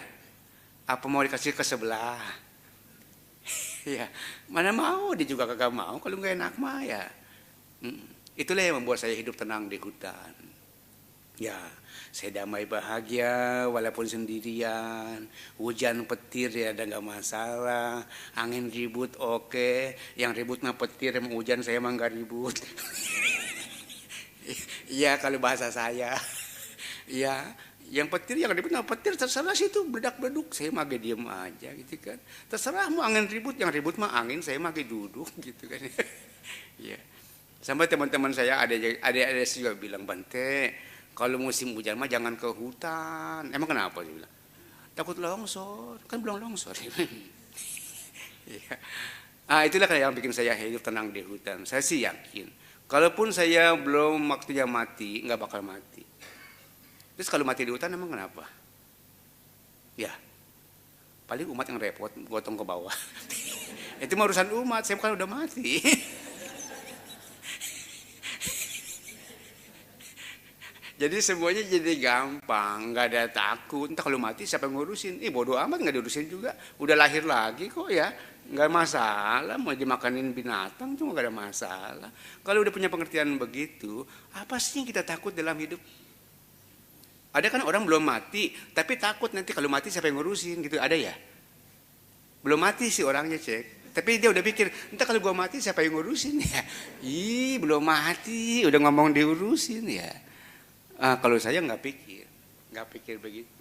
Apa mau dikasih ke sebelah? Ya, mana mau, dia juga kagak mau. Kalau nggak enak mah ya. Itulah yang membuat saya hidup tenang di hutan. Ya, saya damai bahagia walaupun sendirian. Hujan petir ya ada nggak masalah. Angin ribut oke. Yang ribut mah petir, yang hujan saya mah nggak ribut. Iya kalau bahasa saya. Ya, yang petir yang ribut mah petir, terserah situ bedak-beduk. Saya mah diem aja gitu kan. Terserah mau angin ribut, yang ribut mah angin, saya mah duduk gitu kan. Ya. Sampai teman-teman saya ada juga bilang, Bante, kalau musim hujan mah jangan ke hutan. Emang kenapa dia bilang? Takut longsor. Kan belum longsor. Ya. Itulah yang bikin saya hidup tenang di hutan. Saya sih yakin. Kalaupun saya belum waktunya mati, nggak bakal mati. Terus kalau mati di hutan emang kenapa? Ya, paling umat yang repot, gotong ke bawah. Itu mah urusan umat, saya bukan udah mati. Jadi semuanya jadi gampang, nggak ada takut. Entah kalau mati siapa yang ngurusin? Bodoh amat, nggak diurusin juga. Udah lahir lagi kok ya, nggak masalah. Mau dimakanin binatang cuma nggak ada masalah. Kalau udah punya pengertian begitu, apa sih yang kita takut dalam hidup? Ada kan orang belum mati, tapi takut nanti kalau mati siapa yang ngurusin gitu. Ada ya? Belum mati sih orangnya, cek. Tapi dia udah pikir, entah kalau gua mati siapa yang ngurusin ya? Ih, belum mati, udah ngomong diurusin ya. Kalau saya nggak pikir begitu.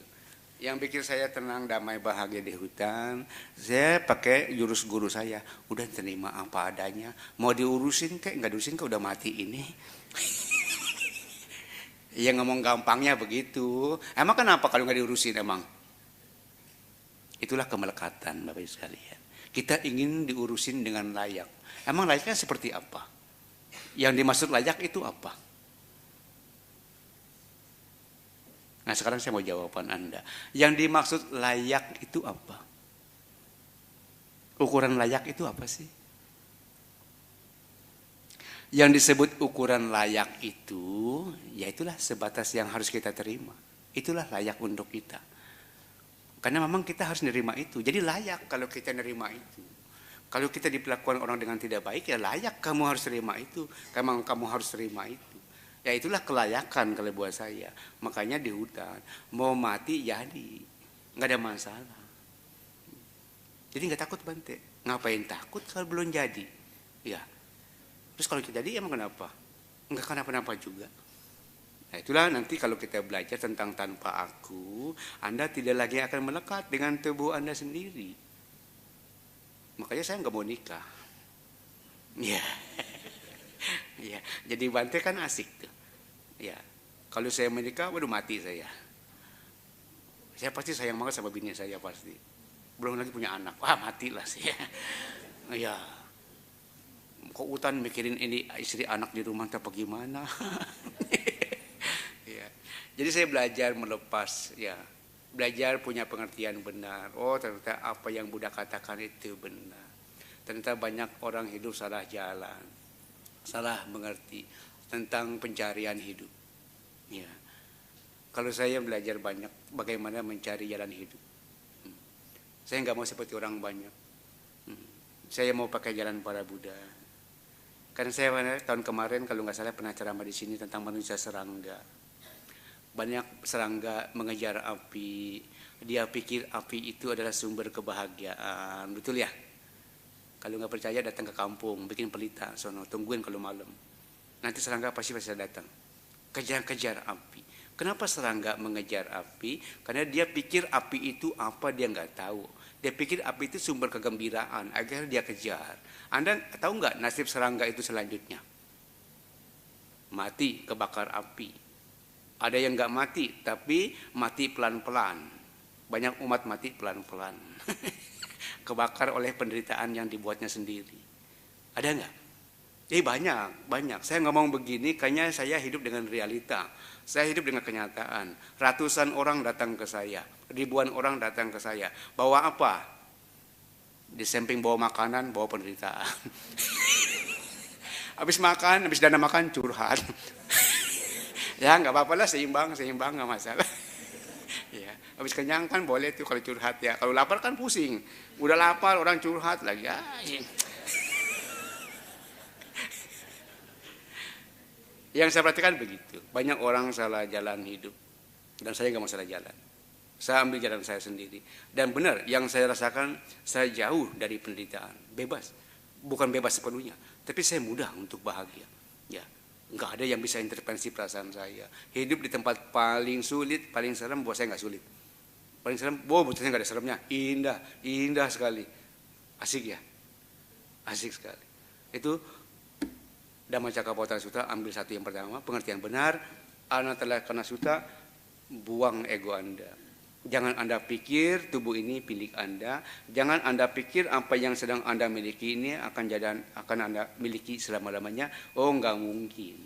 Yang pikir saya tenang, damai, bahagia di hutan. Saya pakai jurus guru saya. Udah terima apa adanya. Mau diurusin kayak nggak diurusin kayak udah mati ini. Yang ngomong gampangnya begitu. Emang kenapa kalau nggak diurusin emang? Itulah kemelekatan Bapak Ibu sekalian. Kita ingin diurusin dengan layak. Emang layaknya seperti apa? Yang dimaksud layak itu apa? Nah sekarang saya mau jawaban Anda. Yang dimaksud layak itu apa? Ukuran layak itu apa sih? Yang disebut ukuran layak itu, ya itulah sebatas yang harus kita terima. Itulah layak untuk kita. Karena memang kita harus nerima itu. Jadi layak kalau kita nerima itu. Kalau kita diperlakukan orang dengan tidak baik, ya layak kamu harus terima itu. Memang kamu harus terima itu. Ya itulah kelayakan kalau buat saya. Makanya di hutan mau mati jadi nggak ada masalah. Jadi nggak takut Bante. Ngapain takut kalau belum jadi? Ya. Terus kalau kita jadi emang kenapa? Nggak kenapa-napa juga. Nah itulah nanti kalau kita belajar tentang tanpa aku, Anda tidak lagi akan melekat dengan tubuh Anda sendiri. Makanya saya nggak mau nikah. Ya. Ya, jadi Bante kan asik tuh. Ya, kalau saya menikah, waduh mati saya. Saya pasti sayang banget sama bini saya pasti. Belum lagi punya anak, wah matilah saya. Ya, kok hutan mikirin ini istri anak di rumah apa gimana? Ya, jadi saya belajar melepas, ya, belajar punya pengertian benar. Oh ternyata apa yang Buddha katakan itu benar. Ternyata banyak orang hidup salah jalan. Salah mengerti tentang pencarian hidup. Ya. Kalau saya belajar banyak bagaimana mencari jalan hidup. Saya nggak mau seperti orang banyak. Saya mau pakai jalan para Buddha. Karena saya tahun kemarin kalau nggak salah pernah ceramah di sini tentang manusia serangga. Banyak serangga mengejar api. Dia pikir api itu adalah sumber kebahagiaan. Betul ya? Kalau nggak percaya datang ke kampung, bikin pelita, sono tungguin kalau malam. Nanti serangga pasti datang. Kejar-kejar api. Kenapa serangga mengejar api? Karena dia pikir api itu apa dia nggak tahu. Dia pikir api itu sumber kegembiraan, akhirnya dia kejar. Anda tahu nggak nasib serangga itu selanjutnya? Mati kebakar api. Ada yang nggak mati, tapi mati pelan-pelan. Banyak umat mati pelan-pelan. Kebakar oleh penderitaan yang dibuatnya sendiri. Ada nggak? Banyak. Saya ngomong begini, kayaknya saya hidup dengan realita. Saya hidup dengan kenyataan. Ratusan orang datang ke saya, ribuan orang datang ke saya. Bawa apa? Di samping bawa makanan, bawa penderitaan. Habis dana makan curhat. Ya nggak apa-apa lah, seimbang nggak masalah. Ya, habis kenyang kan boleh tuh kalau curhat ya. Kalau lapar kan pusing. Udah lapar orang curhat lagi. Yang saya perhatikan begitu. Banyak orang salah jalan hidup. Dan saya nggak mau salah jalan. Saya ambil jalan saya sendiri. Dan benar, yang saya rasakan, saya jauh dari penderitaan. Bebas. Bukan bebas sepenuhnya. Tapi saya mudah untuk bahagia. Ya, nggak ada yang bisa intervensi perasaan saya. Hidup di tempat paling sulit, paling serem, buat saya nggak sulit. Paling serem, buat saya nggak ada seremnya. Indah sekali. Asik ya? Asik sekali. Itu Dhammacakkappavattana Sutta, ambil satu yang pertama, pengertian benar. Anattallakkhana Sutta, buang ego Anda. Jangan Anda pikir tubuh ini milik Anda. Jangan Anda pikir apa yang sedang Anda miliki ini akan Anda miliki selama-lamanya. Oh, enggak mungkin.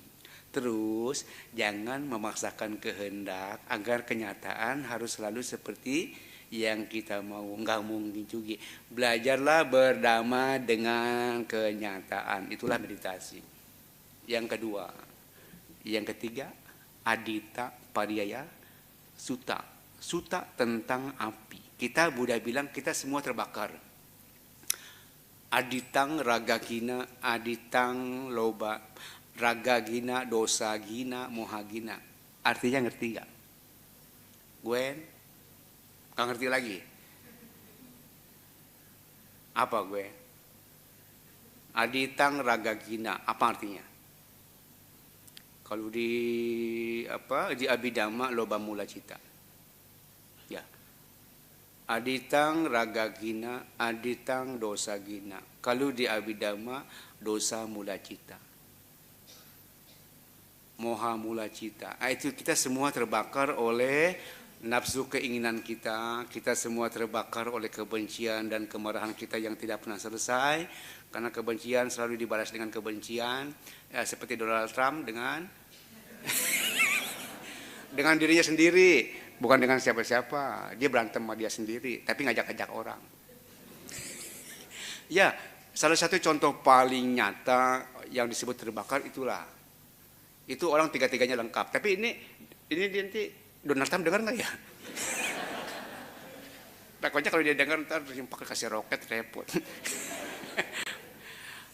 Terus jangan memaksakan kehendak agar kenyataan harus selalu seperti yang kita mau. Enggak mungkin juga. Belajarlah berdamai dengan kenyataan. Itulah meditasi. Yang kedua, yang ketiga, Aditta Pariyaya Sutta. Sutta tentang api. Kita Buddha bilang kita semua terbakar. Aditang ragagina, aditang loba, ragagina, dosa gina, moha gina. Artinya ngerti gak? Gwen? Gak ngerti lagi? Apa Gwen? Aditang raga gina, apa artinya? Kalau di Abhidhamma loba mula cita. Ya. Aditang raga gina, aditang dosa gina. Kalau di Abhidhamma dosa mula cita. Moha mula cita. Itu kita semua terbakar oleh nafsu keinginan kita. Kita semua terbakar oleh kebencian dan kemarahan kita yang tidak pernah selesai. Karena kebencian selalu dibalas dengan kebencian. Ya, seperti Donald Trump dengan dengan dirinya sendiri, bukan dengan siapa-siapa. Dia berantem sama dia sendiri, tapi ngajak-ngajak orang. Ya, salah satu contoh paling nyata yang disebut terbakar itulah. Itu orang tiga-tiganya lengkap. Tapi ini nanti Donald Trump dengar nggak ya? Takutnya kalau dia dengar ntar pakai kasih roket repot.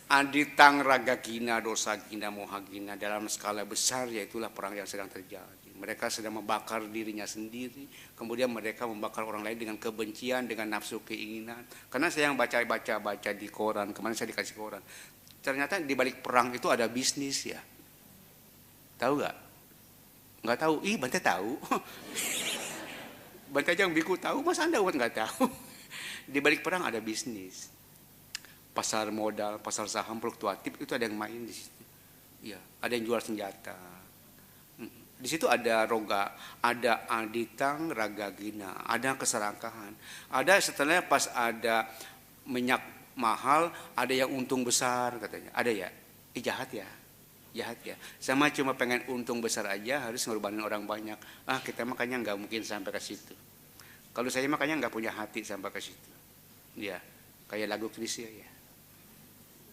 Aditang raga gina, dosa gina, moha gina dalam skala besar, yaitulah perang yang sedang terjadi. Mereka sedang membakar dirinya sendiri, kemudian mereka membakar orang lain dengan kebencian, dengan nafsu keinginan. Karena saya yang baca di koran, kemarin saya dikasih koran. Ternyata di balik perang itu ada bisnis ya. Tahu nggak? Nggak tahu? Ih, Bante tahu. Bante aja yang biku tahu, masa Anda umat nggak tahu? Di balik perang ada bisnis. Pasar modal, pasar saham fluktuatif itu ada yang main di situ. Ya, ada yang jual senjata. Di situ ada roga, ada aditang raga gina, ada keserakahan. Ada setelah pas ada minyak mahal, ada yang untung besar katanya. Ada ya? Jahat ya. Jahat ya. Sama cuma pengen untung besar aja harus ngorbanin orang banyak. Kita makanya nggak mungkin sampai ke situ. Kalau saya makanya nggak punya hati sampai ke situ. Ya, kayak lagu Krisya ya.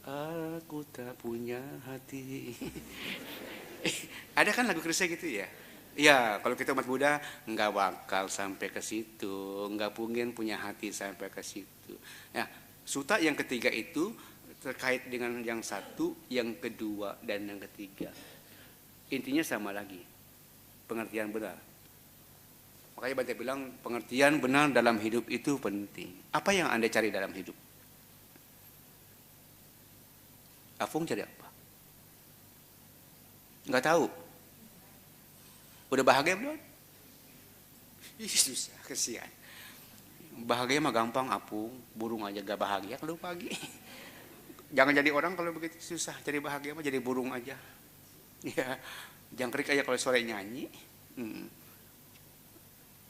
Aku tak punya hati. Ada kan lagu Krisya gitu ya? Ya, kalau kita umat Buddha nggak bakal sampai ke situ, nggak mungkin punya hati sampai ke situ. Ya, suta yang ketiga itu terkait dengan yang satu, yang kedua, dan yang ketiga. Intinya sama lagi, pengertian benar. Makanya Bante bilang pengertian benar dalam hidup itu penting. Apa yang Anda cari dalam hidup? Afung cari apa? Nggak tahu. Udah bahagia belum? Susah, kesian. Bahagia mah gampang, Apung. Burung aja gak bahagia kalau pagi. Jangan jadi orang kalau begitu susah. Jadi bahagia mah jadi burung aja. Ya, jangkrik aja kalau sore nyanyi.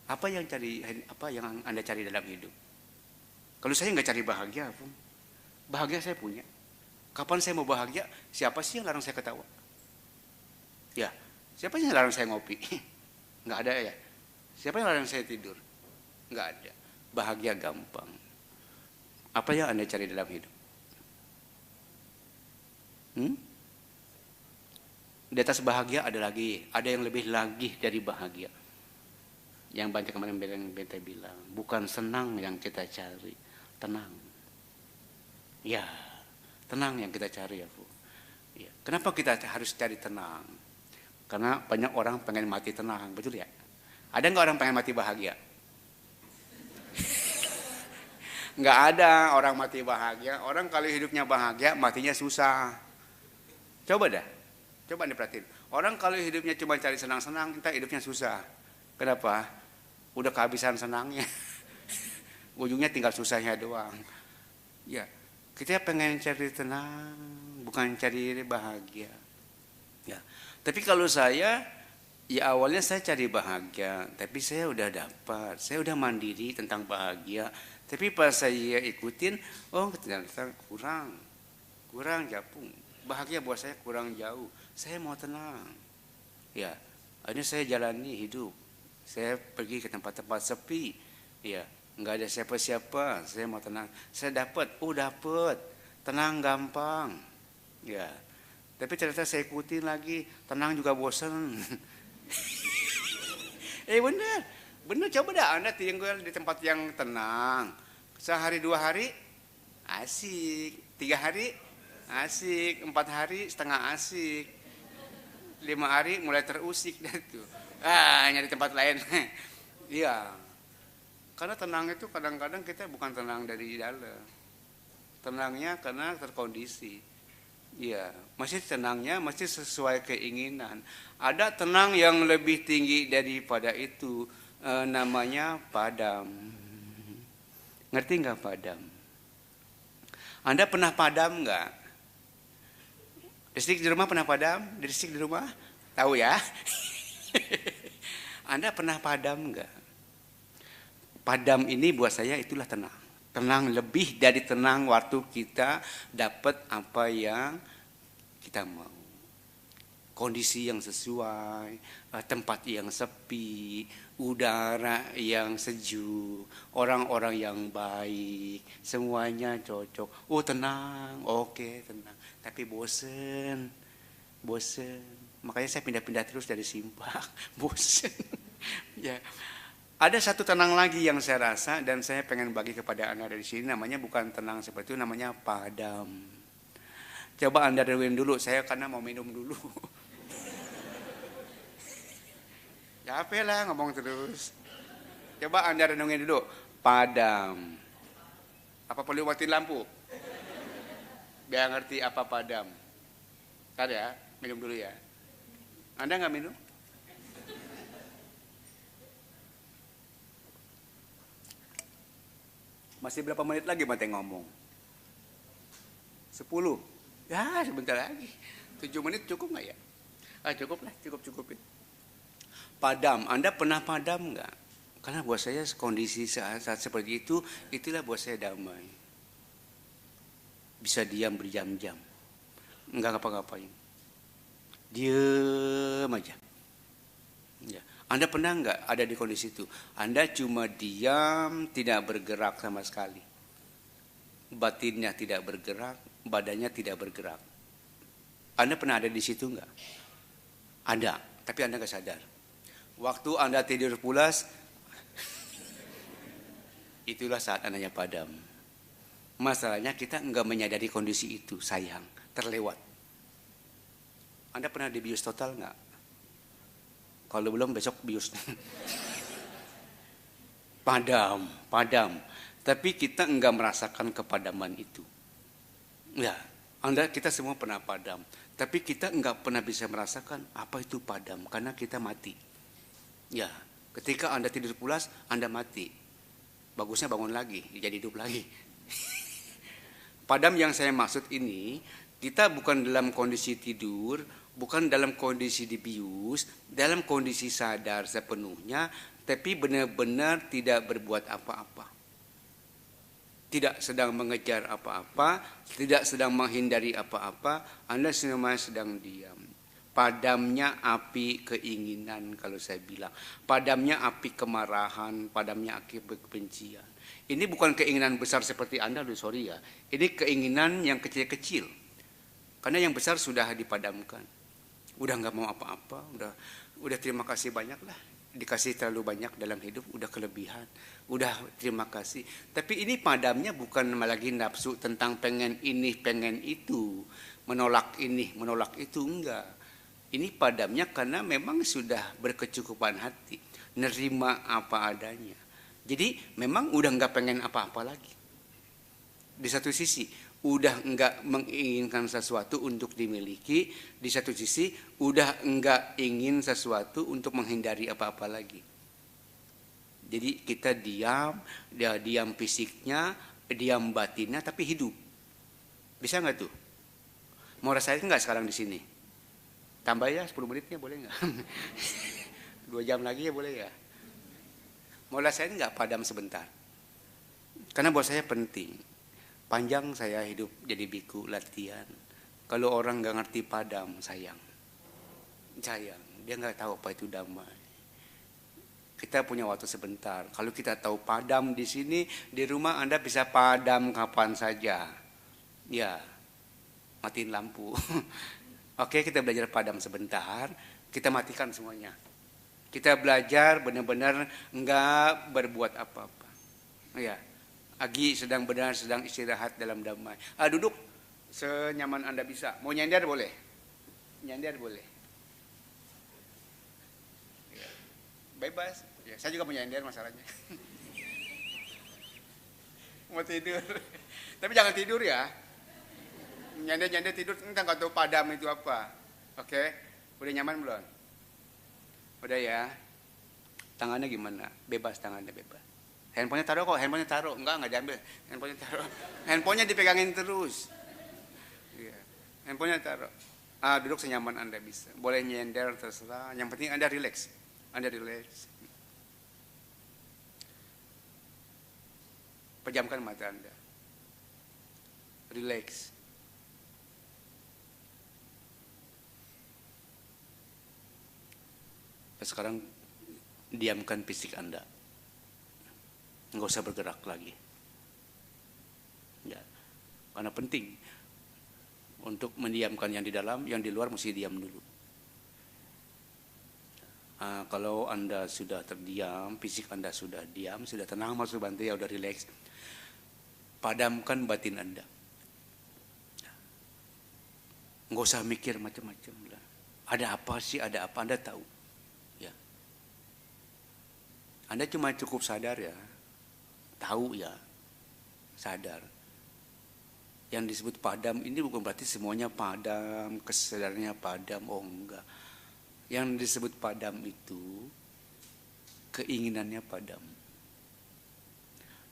Apa yang Anda cari dalam hidup? Kalau saya nggak cari bahagia, Apung. Bahagia saya punya. Kapan saya mau bahagia? Siapa sih yang larang saya ketawa? Ya, siapa sih yang larang saya ngopi? Nggak ada ya. Siapa yang larang saya tidur? Nggak ada. Bahagia gampang. Apa yang Anda cari dalam hidup? Di atas bahagia ada lagi. Ada yang lebih lagi dari bahagia. Yang banyak kemarin Bente bilang. Bukan senang yang kita cari. Tenang. Ya. Tenang yang kita cari ya Bu. Ya. Kenapa kita harus cari tenang? Karena banyak orang pengen mati tenang, betul ya? Ada nggak orang pengen mati bahagia? Nggak ada orang mati bahagia. Orang kalau hidupnya bahagia, matinya susah. Coba dah, coba diperhatiin. Orang kalau hidupnya cuma cari senang-senang, entah hidupnya susah. Kenapa? Udah kehabisan senangnya. Ujungnya tinggal susahnya doang. Ya. Kita pengen cari tenang, bukan cari bahagia. Ya. Tapi kalau saya, ya awalnya saya cari bahagia, tapi saya udah dapat, saya udah mandiri tentang bahagia. Tapi pas saya ikutin, ternyata kurang Japung. Bahagia buat saya kurang jauh. Saya mau tenang. Ya, akhirnya saya jalani hidup. Saya pergi ke tempat-tempat sepi. Ya. Nggak ada siapa-siapa, saya mau tenang. Saya dapat, tenang gampang. Ya, tapi ternyata saya ikutin lagi, tenang juga bosan. bener coba dah Anda tinggal di tempat yang tenang. Sehari 2 hari, asik. 3 hari, asik. 4 hari, setengah asik. 5 hari mulai terusik dah tuh. Nyari tempat lain. Iya. Karena tenang itu kadang-kadang kita bukan tenang dari dalam. Tenangnya karena terkondisi. Ya, masih tenangnya masih sesuai keinginan. Ada tenang yang lebih tinggi daripada itu, namanya padam. Ngerti nggak padam? Anda pernah padam nggak? Listrik di rumah pernah padam? Listrik di rumah? Tahu ya? Anda pernah padam nggak? Padam ini buat saya itulah tenang. Tenang lebih dari tenang waktu kita dapat apa yang kita mau. Kondisi yang sesuai, tempat yang sepi, udara yang sejuk, orang-orang yang baik, semuanya cocok. Oh tenang, oke tenang. Tapi bosen. Makanya saya pindah-pindah terus dari Simpak, bosen. Ya. Ada satu tenang lagi yang saya rasa dan saya pengen bagi kepada Anda dari sini, namanya bukan tenang seperti itu, namanya padam. Coba Anda renungin dulu, saya karena mau minum dulu. Capek lah ngomong terus. Coba Anda renungin dulu, padam. Apa perlu matiin lampu? Biar ngerti apa padam. Ntar ya, minum dulu ya. Anda nggak minum? Masih berapa menit lagi Bante ngomong? 10. Ya sebentar lagi. 7 menit cukup nggak ya? Cukup lah, cukupin. Padam, Anda pernah padam nggak? Karena buat saya kondisi saat seperti itu, itulah buat saya damai. Bisa diam berjam-jam, nggak ngapa-ngapain, diam aja. Ya. Anda pernah nggak ada di kondisi itu? Anda cuma diam, tidak bergerak sama sekali. Batinnya tidak bergerak, badannya tidak bergerak. Anda pernah ada di situ nggak? Ada, tapi Anda nggak sadar. Waktu Anda tidur pulas, itulah saat Anda padam. Masalahnya kita nggak menyadari kondisi itu, sayang, terlewat. Anda pernah dibius total nggak? Kalau belum besok bius. Padam. Tapi kita enggak merasakan kepadaman itu. Ya, kita semua pernah padam. Tapi kita enggak pernah bisa merasakan apa itu padam. Karena kita mati. Ya, ketika Anda tidur pulas, Anda mati. Bagusnya bangun lagi, jadi hidup lagi. Padam yang saya maksud ini, kita bukan dalam kondisi tidur, bukan dalam kondisi dibius, dalam kondisi sadar sepenuhnya, tapi benar-benar tidak berbuat apa-apa. Tidak sedang mengejar apa-apa, tidak sedang menghindari apa-apa, Anda semua sedang diam. Padamnya api keinginan kalau saya bilang. Padamnya api kemarahan, padamnya api kebencian. Ini bukan keinginan besar seperti Anda, sorry ya. Ini keinginan yang kecil-kecil. Karena yang besar sudah dipadamkan. Udah nggak mau apa-apa, udah terima kasih banyak lah, dikasih terlalu banyak dalam hidup, udah kelebihan, udah terima kasih. Tapi ini padamnya bukan lagi nafsu tentang pengen ini, pengen itu, menolak ini, menolak itu, enggak. Ini padamnya karena memang sudah berkecukupan hati, nerima apa adanya. Jadi memang udah nggak pengen apa-apa lagi. Di satu sisi udah enggak menginginkan sesuatu untuk dimiliki, di satu sisi udah enggak ingin sesuatu untuk menghindari apa-apa lagi. Jadi kita diam fisiknya, diam batinnya, tapi hidup. Bisa nggak tuh? Mau rasain nggak sekarang di sini? Tambah ya 10 menitnya boleh nggak? 2 jam lagi ya boleh ya? Mau rasain nggak padam sebentar? Karena buat saya penting. Panjang saya hidup jadi biku latihan. Kalau orang nggak ngerti padam, sayang, dia nggak tahu apa itu damai. Kita punya waktu sebentar. Kalau kita tahu padam di sini, di rumah Anda bisa padam kapan saja. Ya, matiin lampu. Oke, kita belajar padam sebentar. Kita matikan semuanya. Kita belajar benar-benar nggak berbuat apa-apa. Ya. Agi sedang istirahat dalam damai. Duduk senyaman Anda bisa. Mau nyender boleh? Nyender boleh. Ya. Bebas. Ya, saya juga mau nyender masalahnya. Mau tidur. Tapi jangan tidur ya. Nyanda-nyanda tidur, entah nggak tahu padam itu apa. Oke, udah nyaman belum? Udah ya. Tangannya gimana? Bebas, tangannya bebas. Handphonenya taruh kok, handphonenya taruh. Enggak diambil. Handphonenya taruh. Handphonenya dipegangin terus. Iya. Handphonenya taruh. Duduk senyaman Anda bisa. Boleh nyender terserah. Yang penting Anda relax. Anda relax. Pejamkan mata Anda. Relax. Sekarang diamkan fisik Anda. Nggak usah bergerak lagi. Ya. Karena penting untuk mendiamkan yang di dalam, yang di luar mesti diam dulu. Kalau Anda sudah terdiam, fisik Anda sudah diam, sudah tenang, masuk bantu ya, udah relax. Padamkan batin Anda. Nggak usah mikir macam-macam. Ada apa sih? Ada apa? Anda tahu. Ya. Anda cuma cukup sadar ya. Tahu ya, sadar. Yang disebut padam ini bukan berarti semuanya padam, kesadarannya padam, oh enggak. Yang disebut padam itu keinginannya padam.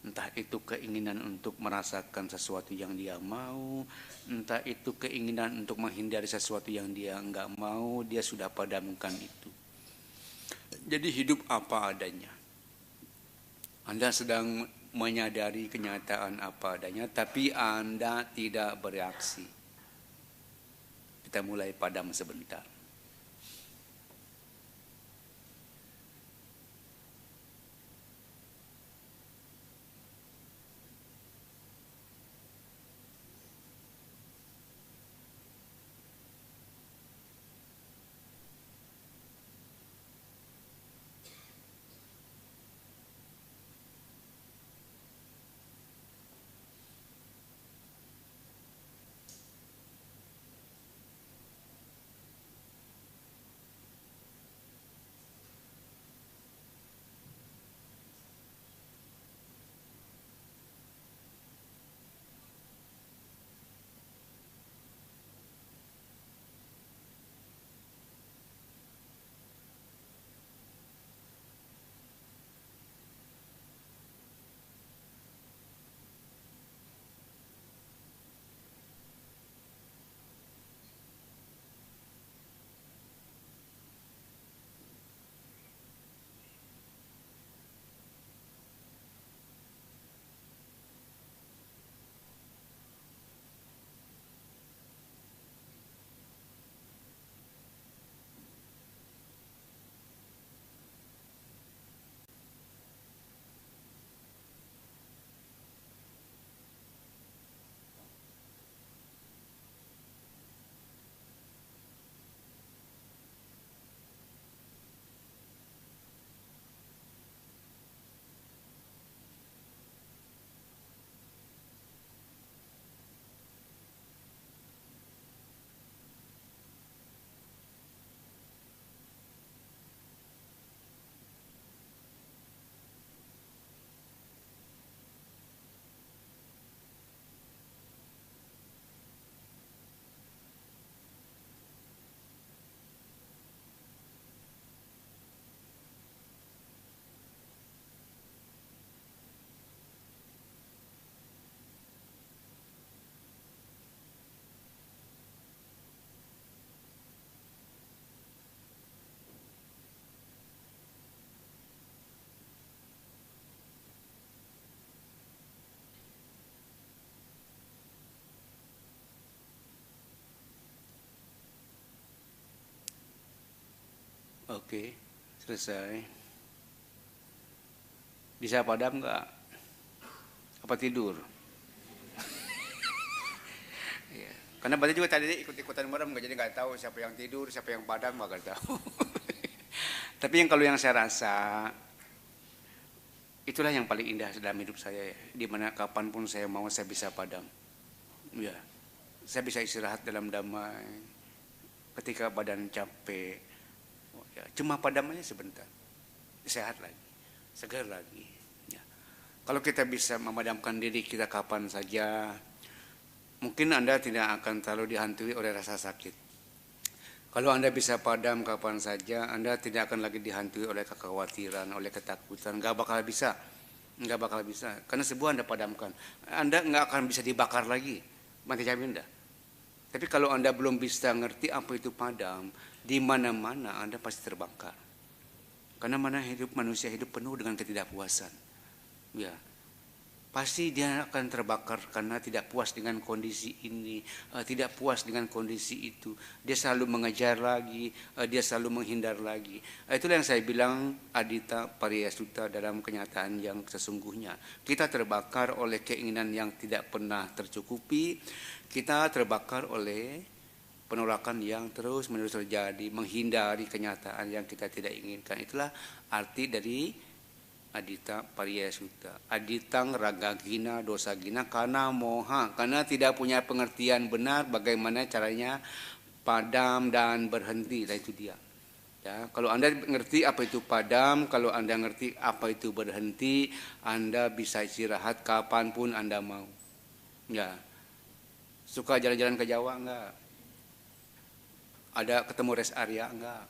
Entah itu keinginan untuk merasakan sesuatu yang dia mau, entah itu keinginan untuk menghindari sesuatu yang dia enggak mau, dia sudah padamkan itu. Jadi hidup apa adanya. Anda sedang menyadari kenyataan apa adanya, tapi Anda tidak bereaksi. Kita mulai padam sebentar. Oke, selesai. Bisa padam nggak? Apa tidur? Ya. Karena berarti juga tadi ikut-ikutan merem, jadi nggak tahu siapa yang tidur, siapa yang padam, nggak tahu. Tapi kalau yang saya rasa, itulah yang paling indah dalam hidup saya ya. Dimana kapanpun saya mau, saya bisa padam. Ya, saya bisa istirahat dalam damai. Ketika badan capek, ya, cuma padam aja sebentar, sehat lagi, segar lagi. Ya. Kalau kita bisa memadamkan diri kita kapan saja, mungkin Anda tidak akan terlalu dihantui oleh rasa sakit. Kalau Anda bisa padam kapan saja, Anda tidak akan lagi dihantui oleh kekhawatiran, oleh ketakutan. Nggak bakal bisa. Nggak bakal bisa. Karena sebuah Anda padamkan. Anda nggak akan bisa dibakar lagi. Mati jamin dah. Tapi kalau Anda belum bisa ngerti apa itu padam, di mana-mana Anda pasti terbakar. Karena manusia hidup penuh dengan ketidakpuasan. Ya, pasti dia akan terbakar karena tidak puas dengan kondisi ini, tidak puas dengan kondisi itu. Dia selalu mengejar lagi, dia selalu menghindar lagi. Itulah yang saya bilang adita pariyasuta dalam kenyataan yang sesungguhnya. Kita terbakar oleh keinginan yang tidak pernah tercukupi. Kita terbakar oleh penolakan yang terus-menerus terjadi, menghindari kenyataan yang kita tidak inginkan. Itulah arti dari adita pariyasuta. Aditang ragagina dosagina karena moha, karena tidak punya pengertian benar bagaimana caranya padam dan berhenti. Nah, itu dia. Ya, kalau Anda ngerti apa itu padam, kalau Anda ngerti apa itu berhenti, Anda bisa istirahat kapanpun Anda mau. Ya, suka jalan-jalan ke Jawa enggak? Ada ketemu rest area enggak?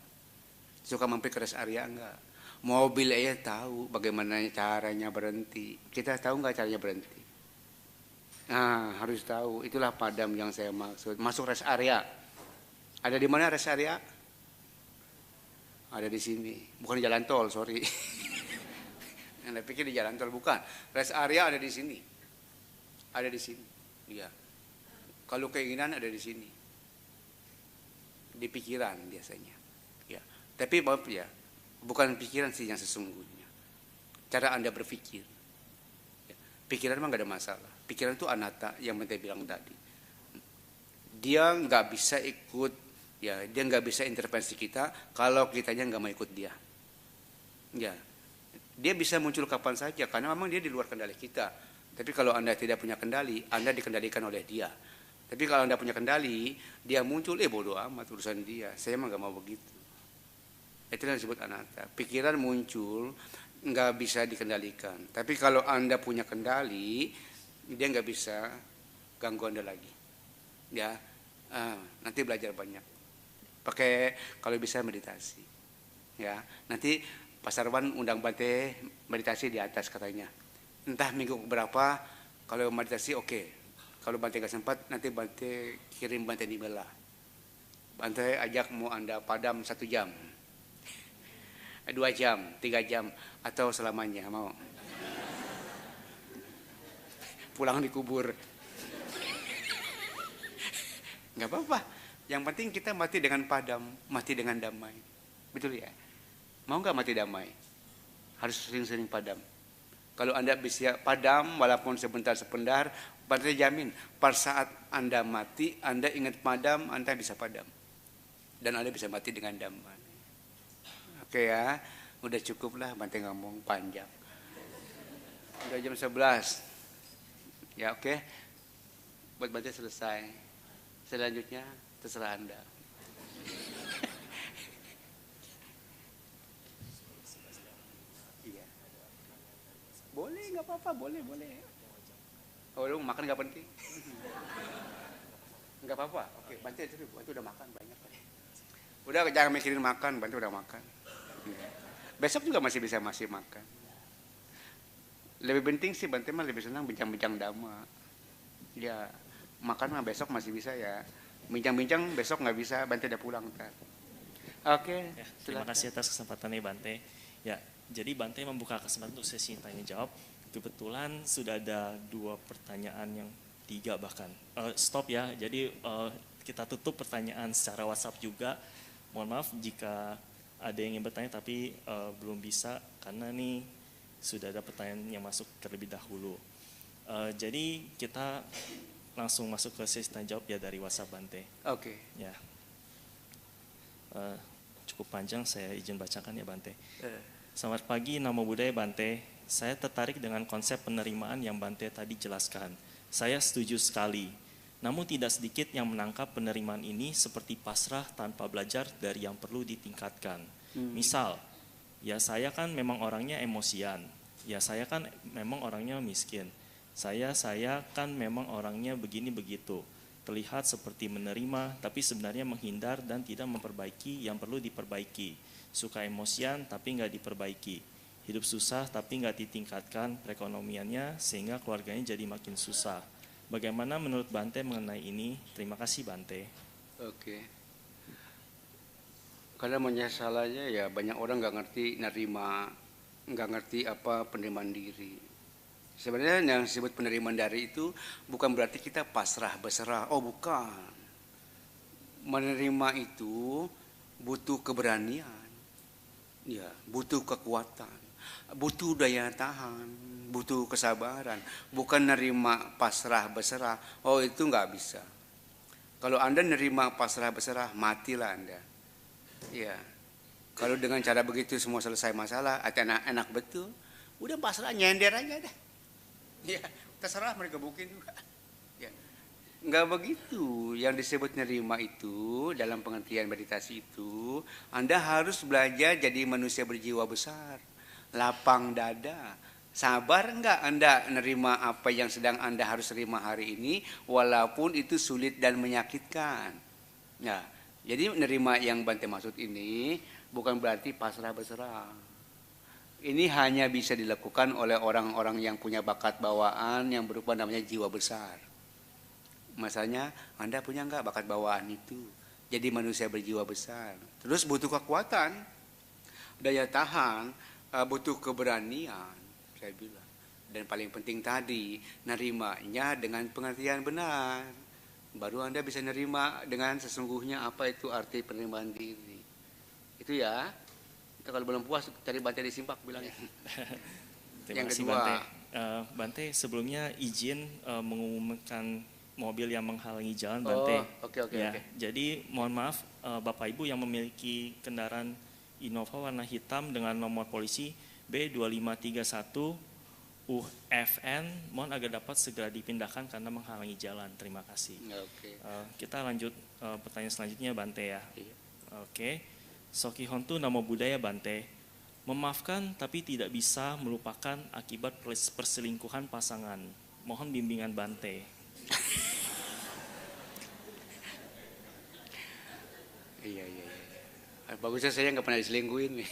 Suka mampir ke rest area enggak? Mobil aja tahu bagaimana caranya berhenti. Kita tahu nggak caranya berhenti? Nah, harus tahu. Itulah padam yang saya maksud. Masuk rest area. Ada di mana rest area? Ada di sini. Bukan di jalan tol, sorry. Anda pikir di jalan tol, bukan. Rest area ada di sini. Ada di sini. Iya. Kalau keinginan ada di sini. Di pikiran biasanya. Ya. Tapi maaf ya. Bukan pikiran sih yang sesungguhnya. Cara Anda berpikir. Ya, pikiran memang gak ada masalah. Pikiran itu anatta yang saya bilang tadi. Dia nggak bisa ikut, ya dia nggak bisa intervensi kita kalau kitanya nggak mau ikut dia. Ya, dia bisa muncul kapan saja karena memang dia di luar kendali kita. Tapi kalau Anda tidak punya kendali, Anda dikendalikan oleh dia. Tapi kalau Anda punya kendali, dia muncul, bodoh amat urusan dia. Saya emang nggak mau begitu. Itu yang disebut anatta. Pikiran muncul nggak bisa dikendalikan. Tapi kalau Anda punya kendali, dia nggak bisa ganggu Anda lagi. Ya, nanti belajar banyak. Pakai kalau bisa meditasi. Ya, nanti Pak Sarwan undang Bante meditasi di atas katanya. Entah minggu berapa. Kalau meditasi oke. Kalau Bante nggak sempat, nanti Bante kirim Bante di email lah. Bante ajak mau Anda padam 1 jam. 2 jam, 3 jam, atau selamanya mau. Pulang dikubur. Nggak apa-apa. Yang penting kita mati dengan padam, mati dengan damai. Betul ya? Mau nggak mati damai? Harus sering-sering padam. Kalau Anda bisa padam, walaupun sebentar-sebentar, Bante jamin, pada saat Anda mati, Anda ingat padam, Anda bisa padam. Dan Anda bisa mati dengan damai. Oke ya, udah cukup lah Bante ngomong panjang. Udah jam 11. Ya oke. Buat Bante selesai. Selanjutnya terserah Anda. Iya. Boleh, nggak apa-apa, boleh. Oh, lu makan nggak penting? Nggak apa-apa. Oke, Bante udah makan banyak. Udah jangan mikirin makan, Bante udah makan. Besok juga masih makan. Lebih penting sih Bante mah lebih senang bincang-bincang dhamma. Ya makan mah besok masih bisa ya. Bincang-bincang besok nggak bisa, Bante udah pulang ntar. Oke. Ya, terima kasih atas kesempatannya Bante. Ya, jadi Bante membuka kesempatan untuk sesi tanya jawab. Kebetulan sudah ada 2 pertanyaan yang 3 bahkan. Stop ya. Jadi kita tutup pertanyaan secara WhatsApp juga. Mohon maaf jika ada yang ingin bertanya tapi belum bisa karena nih sudah ada pertanyaan yang masuk terlebih dahulu. Jadi kita langsung masuk ke sesi tanya jawab ya dari WhatsApp Bante. Oke. Ya, cukup panjang, saya izin bacakan ya Bante. Selamat pagi, Namo Buddhaya Bante. Saya tertarik dengan konsep penerimaan yang Bante tadi jelaskan. Saya setuju sekali. Namun tidak sedikit yang menangkap penerimaan ini seperti pasrah tanpa belajar dari yang perlu ditingkatkan. Misal, ya saya kan memang orangnya emosian. ya saya kan memang orangnya miskin. Saya kan memang orangnya begini begitu. Terlihat seperti menerima, tapi sebenarnya menghindar dan tidak memperbaiki yang perlu diperbaiki. Suka emosian, tapi nggak diperbaiki. Hidup susah, tapi nggak ditingkatkan perekonomiannya, sehingga keluarganya jadi makin susah. Bagaimana menurut Bante mengenai ini? Terima kasih Bante. Oke. Karena masalahnya ya banyak orang nggak ngerti nerima, nggak ngerti apa penerimaan diri. Sebenarnya yang disebut penerimaan diri itu bukan berarti kita pasrah berserah. Oh bukan. Menerima itu butuh keberanian, ya, butuh kekuatan, butuh daya tahan, butuh kesabaran. Bukan nerima pasrah berserah. Oh itu nggak bisa. Kalau Anda nerima pasrah berserah, matilah Anda. Ya. Kalau dengan cara begitu semua selesai masalah, atau enak betul, udah pasrah nyender aja deh. Ya, terserah mereka mungkin juga. Ya. Enggak begitu. Yang disebut nerima itu dalam pengertian meditasi itu, Anda harus belajar jadi manusia berjiwa besar, lapang dada. Sabar enggak Anda nerima apa yang sedang Anda harus terima hari ini, walaupun itu sulit dan menyakitkan. Nah, jadi nerima yang Bante maksud ini bukan berarti pasrah berserah. Ini hanya bisa dilakukan oleh orang-orang yang punya bakat bawaan yang berupa namanya jiwa besar. Masalahnya Anda punya enggak bakat bawaan itu? Jadi manusia berjiwa besar. Terus butuh kekuatan, daya tahan, butuh keberanian, saya bilang. Dan paling penting tadi, nerimanya dengan pengertian benar. Baru Anda bisa nerima dengan sesungguhnya apa itu arti penerimaan diri. Itu ya. Kita kalau belum puas cari Bante di Simpak bilangnya. Terima kasih Bante. Bante sebelumnya izin mengumumkan mobil yang menghalangi jalan Bante. Oke. Jadi mohon maaf Bapak Ibu yang memiliki kendaraan Innova warna hitam dengan nomor polisi B2531 UFN, mohon agar dapat segera dipindahkan karena menghalangi jalan. Terima kasih. Oke. Kita lanjut pertanyaan selanjutnya Bante ya. Iya. Oke. Soki Hontu Namo Buddhaya Bante. Memaafkan tapi tidak bisa melupakan akibat perselingkuhan pasangan. Mohon bimbingan Bante. Iya. Bagusnya saya nggak pernah diselingkuhin.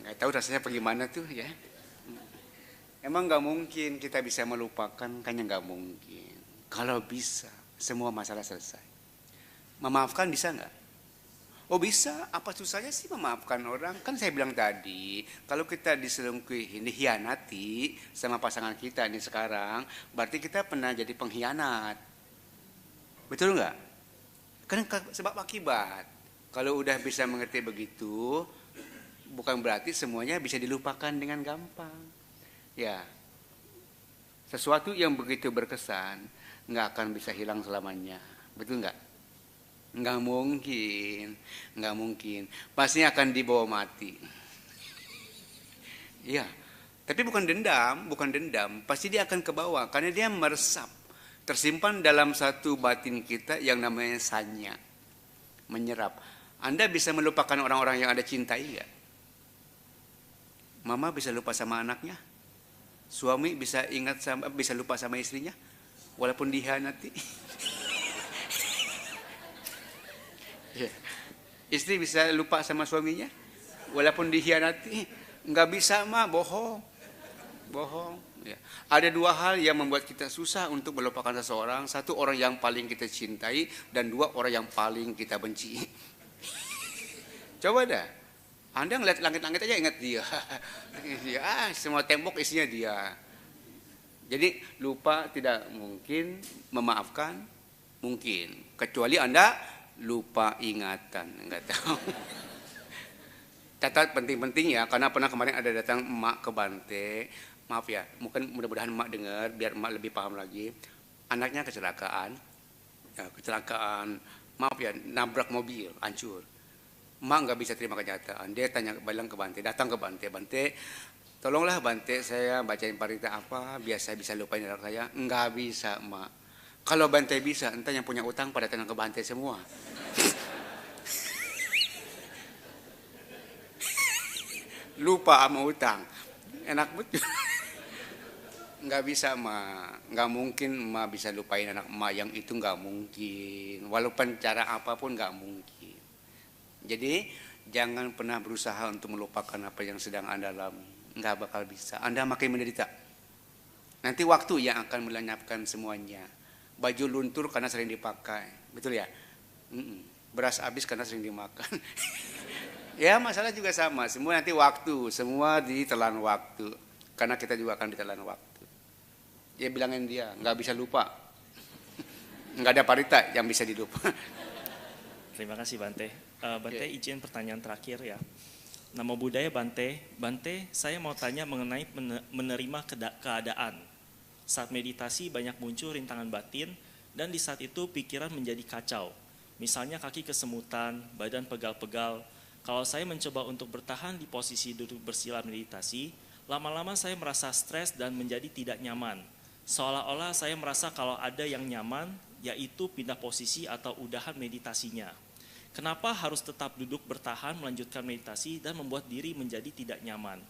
Nggak tahu rasanya bagaimana tuh ya. Emang nggak mungkin kita bisa melupakan, kayaknya nggak mungkin. Kalau bisa, semua masalah selesai. Memaafkan bisa nggak? Oh bisa, apa susahnya sih memaafkan orang? Kan saya bilang tadi, kalau kita diselingkuhi, dikhianati sama pasangan kita ini sekarang, berarti kita pernah jadi pengkhianat. Betul nggak? Kan sebab akibat. Kalau udah bisa mengerti begitu, bukan berarti semuanya bisa dilupakan dengan gampang. Ya, sesuatu yang begitu berkesan, nggak akan bisa hilang selamanya. Betul nggak? Nggak mungkin, pasti akan dibawa mati. Iya, tapi bukan dendam, pasti dia akan ke bawah, karena dia meresap, tersimpan dalam satu batin kita yang namanya sanya, menyerap. Anda bisa melupakan orang-orang yang Anda cintai nggak? Mama bisa lupa sama anaknya, suami bisa lupa sama istrinya, walaupun dikhianati. Ya. Istri bisa lupa sama suaminya walaupun dikhianati? Nggak bisa mah, bohong. Ya. Ada dua hal yang membuat kita susah untuk melupakan seseorang. Satu, orang yang paling kita cintai, dan dua, orang yang paling kita benci. Coba dah, Anda ngeliat langit-langit aja ingat dia. Semua tembok isinya dia. Jadi lupa tidak mungkin, memaafkan mungkin, kecuali Anda lupa ingatan, enggak tahu. Catat penting-penting ya, karena pernah kemarin ada datang emak ke Bante. Maaf ya, mungkin mudah-mudahan emak dengar biar emak lebih paham lagi. Anaknya kecelakaan, maaf ya, nabrak mobil, hancur. Emak nggak bisa terima kenyataan. Dia datang ke Bante, tolonglah Bante, saya bacain parita apa biar saya bisa lupain anak saya. Nggak bisa emak. Kalau Bante bisa, entah yang punya utang pada tenang ke Bante semua. Lupa sama utang. Enak betul. Nggak bisa nggak mungkin bisa lupain anak yang itu, nggak mungkin. Walaupun cara apapun nggak mungkin. Jadi jangan pernah berusaha untuk melupakan apa yang sedang Anda alami. Nggak bakal bisa. Anda makin menderita. Nanti waktu yang akan melenyapkan semuanya. Baju luntur karena sering dipakai, betul ya? Beras habis karena sering dimakan. Ya masalah juga sama. Semua nanti waktu, semua ditelan waktu. Karena kita juga akan ditelan waktu. Ya bilangin dia, nggak bisa lupa. Nggak ada parita yang bisa dilupa. Terima kasih Bante. Bante izin pertanyaan terakhir ya. Nama budaya Bante. Bante, saya mau tanya mengenai menerima keadaan. Saat meditasi banyak muncul rintangan batin dan di saat itu pikiran menjadi kacau. Misalnya kaki kesemutan, badan pegal-pegal. Kalau saya mencoba untuk bertahan di posisi duduk bersila meditasi, lama-lama saya merasa stres dan menjadi tidak nyaman. Seolah-olah saya merasa kalau ada yang nyaman, yaitu pindah posisi atau udahan meditasinya. Kenapa harus tetap duduk bertahan melanjutkan meditasi dan membuat diri menjadi tidak nyaman?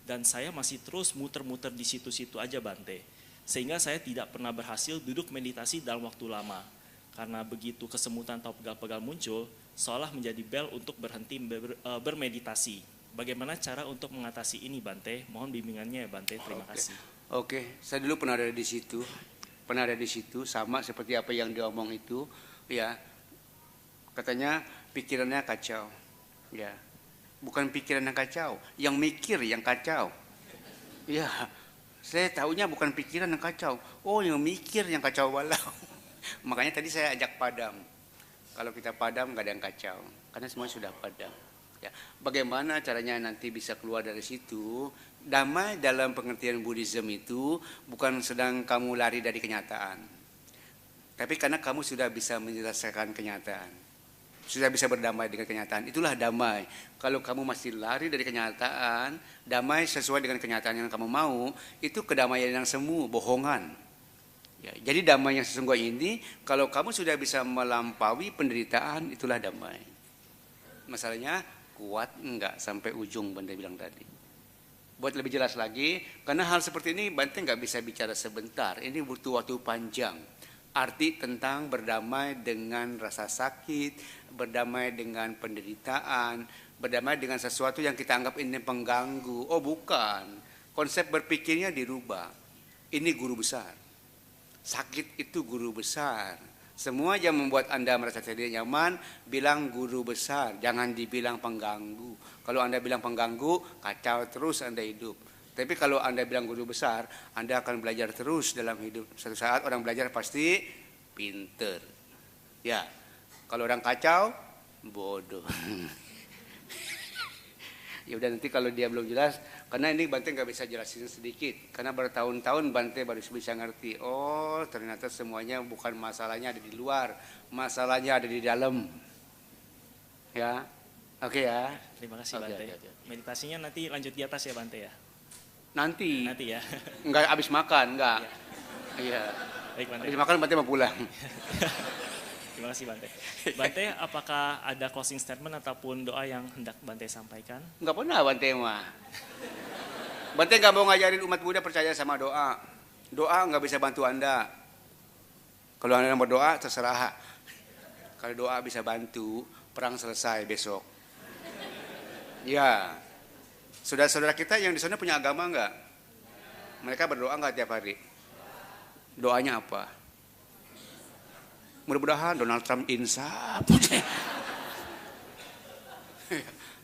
Dan saya masih terus muter-muter di situ-situ aja Bante. Sehingga saya tidak pernah berhasil duduk meditasi dalam waktu lama. Karena begitu kesemutan atau pegal-pegal muncul, seolah menjadi bel untuk berhenti bermeditasi. Bagaimana cara untuk mengatasi ini Bante? Mohon bimbingannya ya Bante, terima kasih. Oke, saya dulu pernah ada di situ. Pernah ada di situ, sama seperti apa yang diomong itu. Ya, katanya pikirannya kacau. Ya, bukan pikiran yang kacau, yang mikir yang kacau. Ya, saya tahunya bukan pikiran yang kacau. Oh, yang mikir yang kacau balau. Makanya tadi saya ajak padam. Kalau kita padam nggak ada yang kacau, karena semua sudah padam. Ya, bagaimana caranya nanti bisa keluar dari situ? Damai dalam pengertian Buddhism itu bukan sedang kamu lari dari kenyataan, tapi karena kamu sudah bisa menyelesaikan kenyataan, sudah bisa berdamai dengan kenyataan. Itulah damai. Kalau kamu masih lari dari kenyataan, damai sesuai dengan kenyataan yang kamu mau, itu kedamaian yang semu, bohongan. Ya, jadi damai yang sesungguhnya ini, kalau kamu sudah bisa melampaui penderitaan, itulah damai. Masalahnya kuat enggak sampai ujung Bante bilang tadi. Buat lebih jelas lagi, karena hal seperti ini Bante nggak bisa bicara sebentar. Ini butuh waktu panjang. Arti tentang berdamai dengan rasa sakit, berdamai dengan penderitaan, berdamai dengan sesuatu yang kita anggap ini pengganggu. Oh bukan, konsep berpikirnya dirubah. Ini guru besar. Sakit itu guru besar. Semua yang membuat Anda merasa tidak nyaman, bilang guru besar, jangan dibilang pengganggu. Kalau Anda bilang pengganggu, kacau terus Anda hidup. Tapi kalau Anda bilang guru besar, Anda akan belajar terus dalam hidup. Suatu saat orang belajar pasti pinter. Ya, kalau orang kacau, bodoh. Ya udah, nanti kalau dia belum jelas, karena ini Bante nggak bisa jelasin sedikit, karena bertahun-tahun Bante baru bisa ngerti. Oh, ternyata semuanya bukan masalahnya ada di luar, masalahnya ada di dalam. Ya, oke ya. Terima kasih Bante. Okay. Meditasinya nanti lanjut di atas ya Bante ya. Nanti ya. Enggak habis makan, enggak. Iya. Baik Bante. Habis makan Bante mau pulang. Terima kasih Bante. Bante, apakah ada closing statement ataupun doa yang hendak Bante sampaikan? Enggak pernah Bante mah. Bante enggak mau ngajarin umat Buddha percaya sama doa. Doa enggak bisa bantu Anda. Kalau Anda mau berdoa terserah. Kalau doa bisa bantu, perang selesai besok. Ya. Saudara-saudara kita yang di sana punya agama enggak? Mereka berdoa enggak tiap hari? Doanya apa? Mudah-mudahan Donald Trump insaf.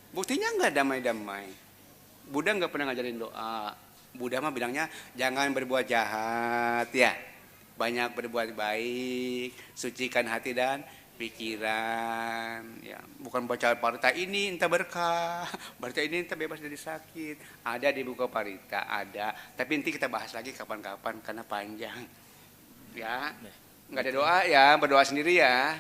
Buktinya enggak damai-damai. Buddha enggak pernah ngajarin doa. Buddha mah bilangnya jangan berbuat jahat ya. Banyak berbuat baik, sucikan hati dan pikiran ya. Bukan baca parita ini entah berkah, parita ini entah bebas dari sakit. Ada di buku parita, ada. Tapi nanti kita bahas lagi kapan-kapan karena panjang. Ya. Enggak ada doa ya, berdoa sendiri ya.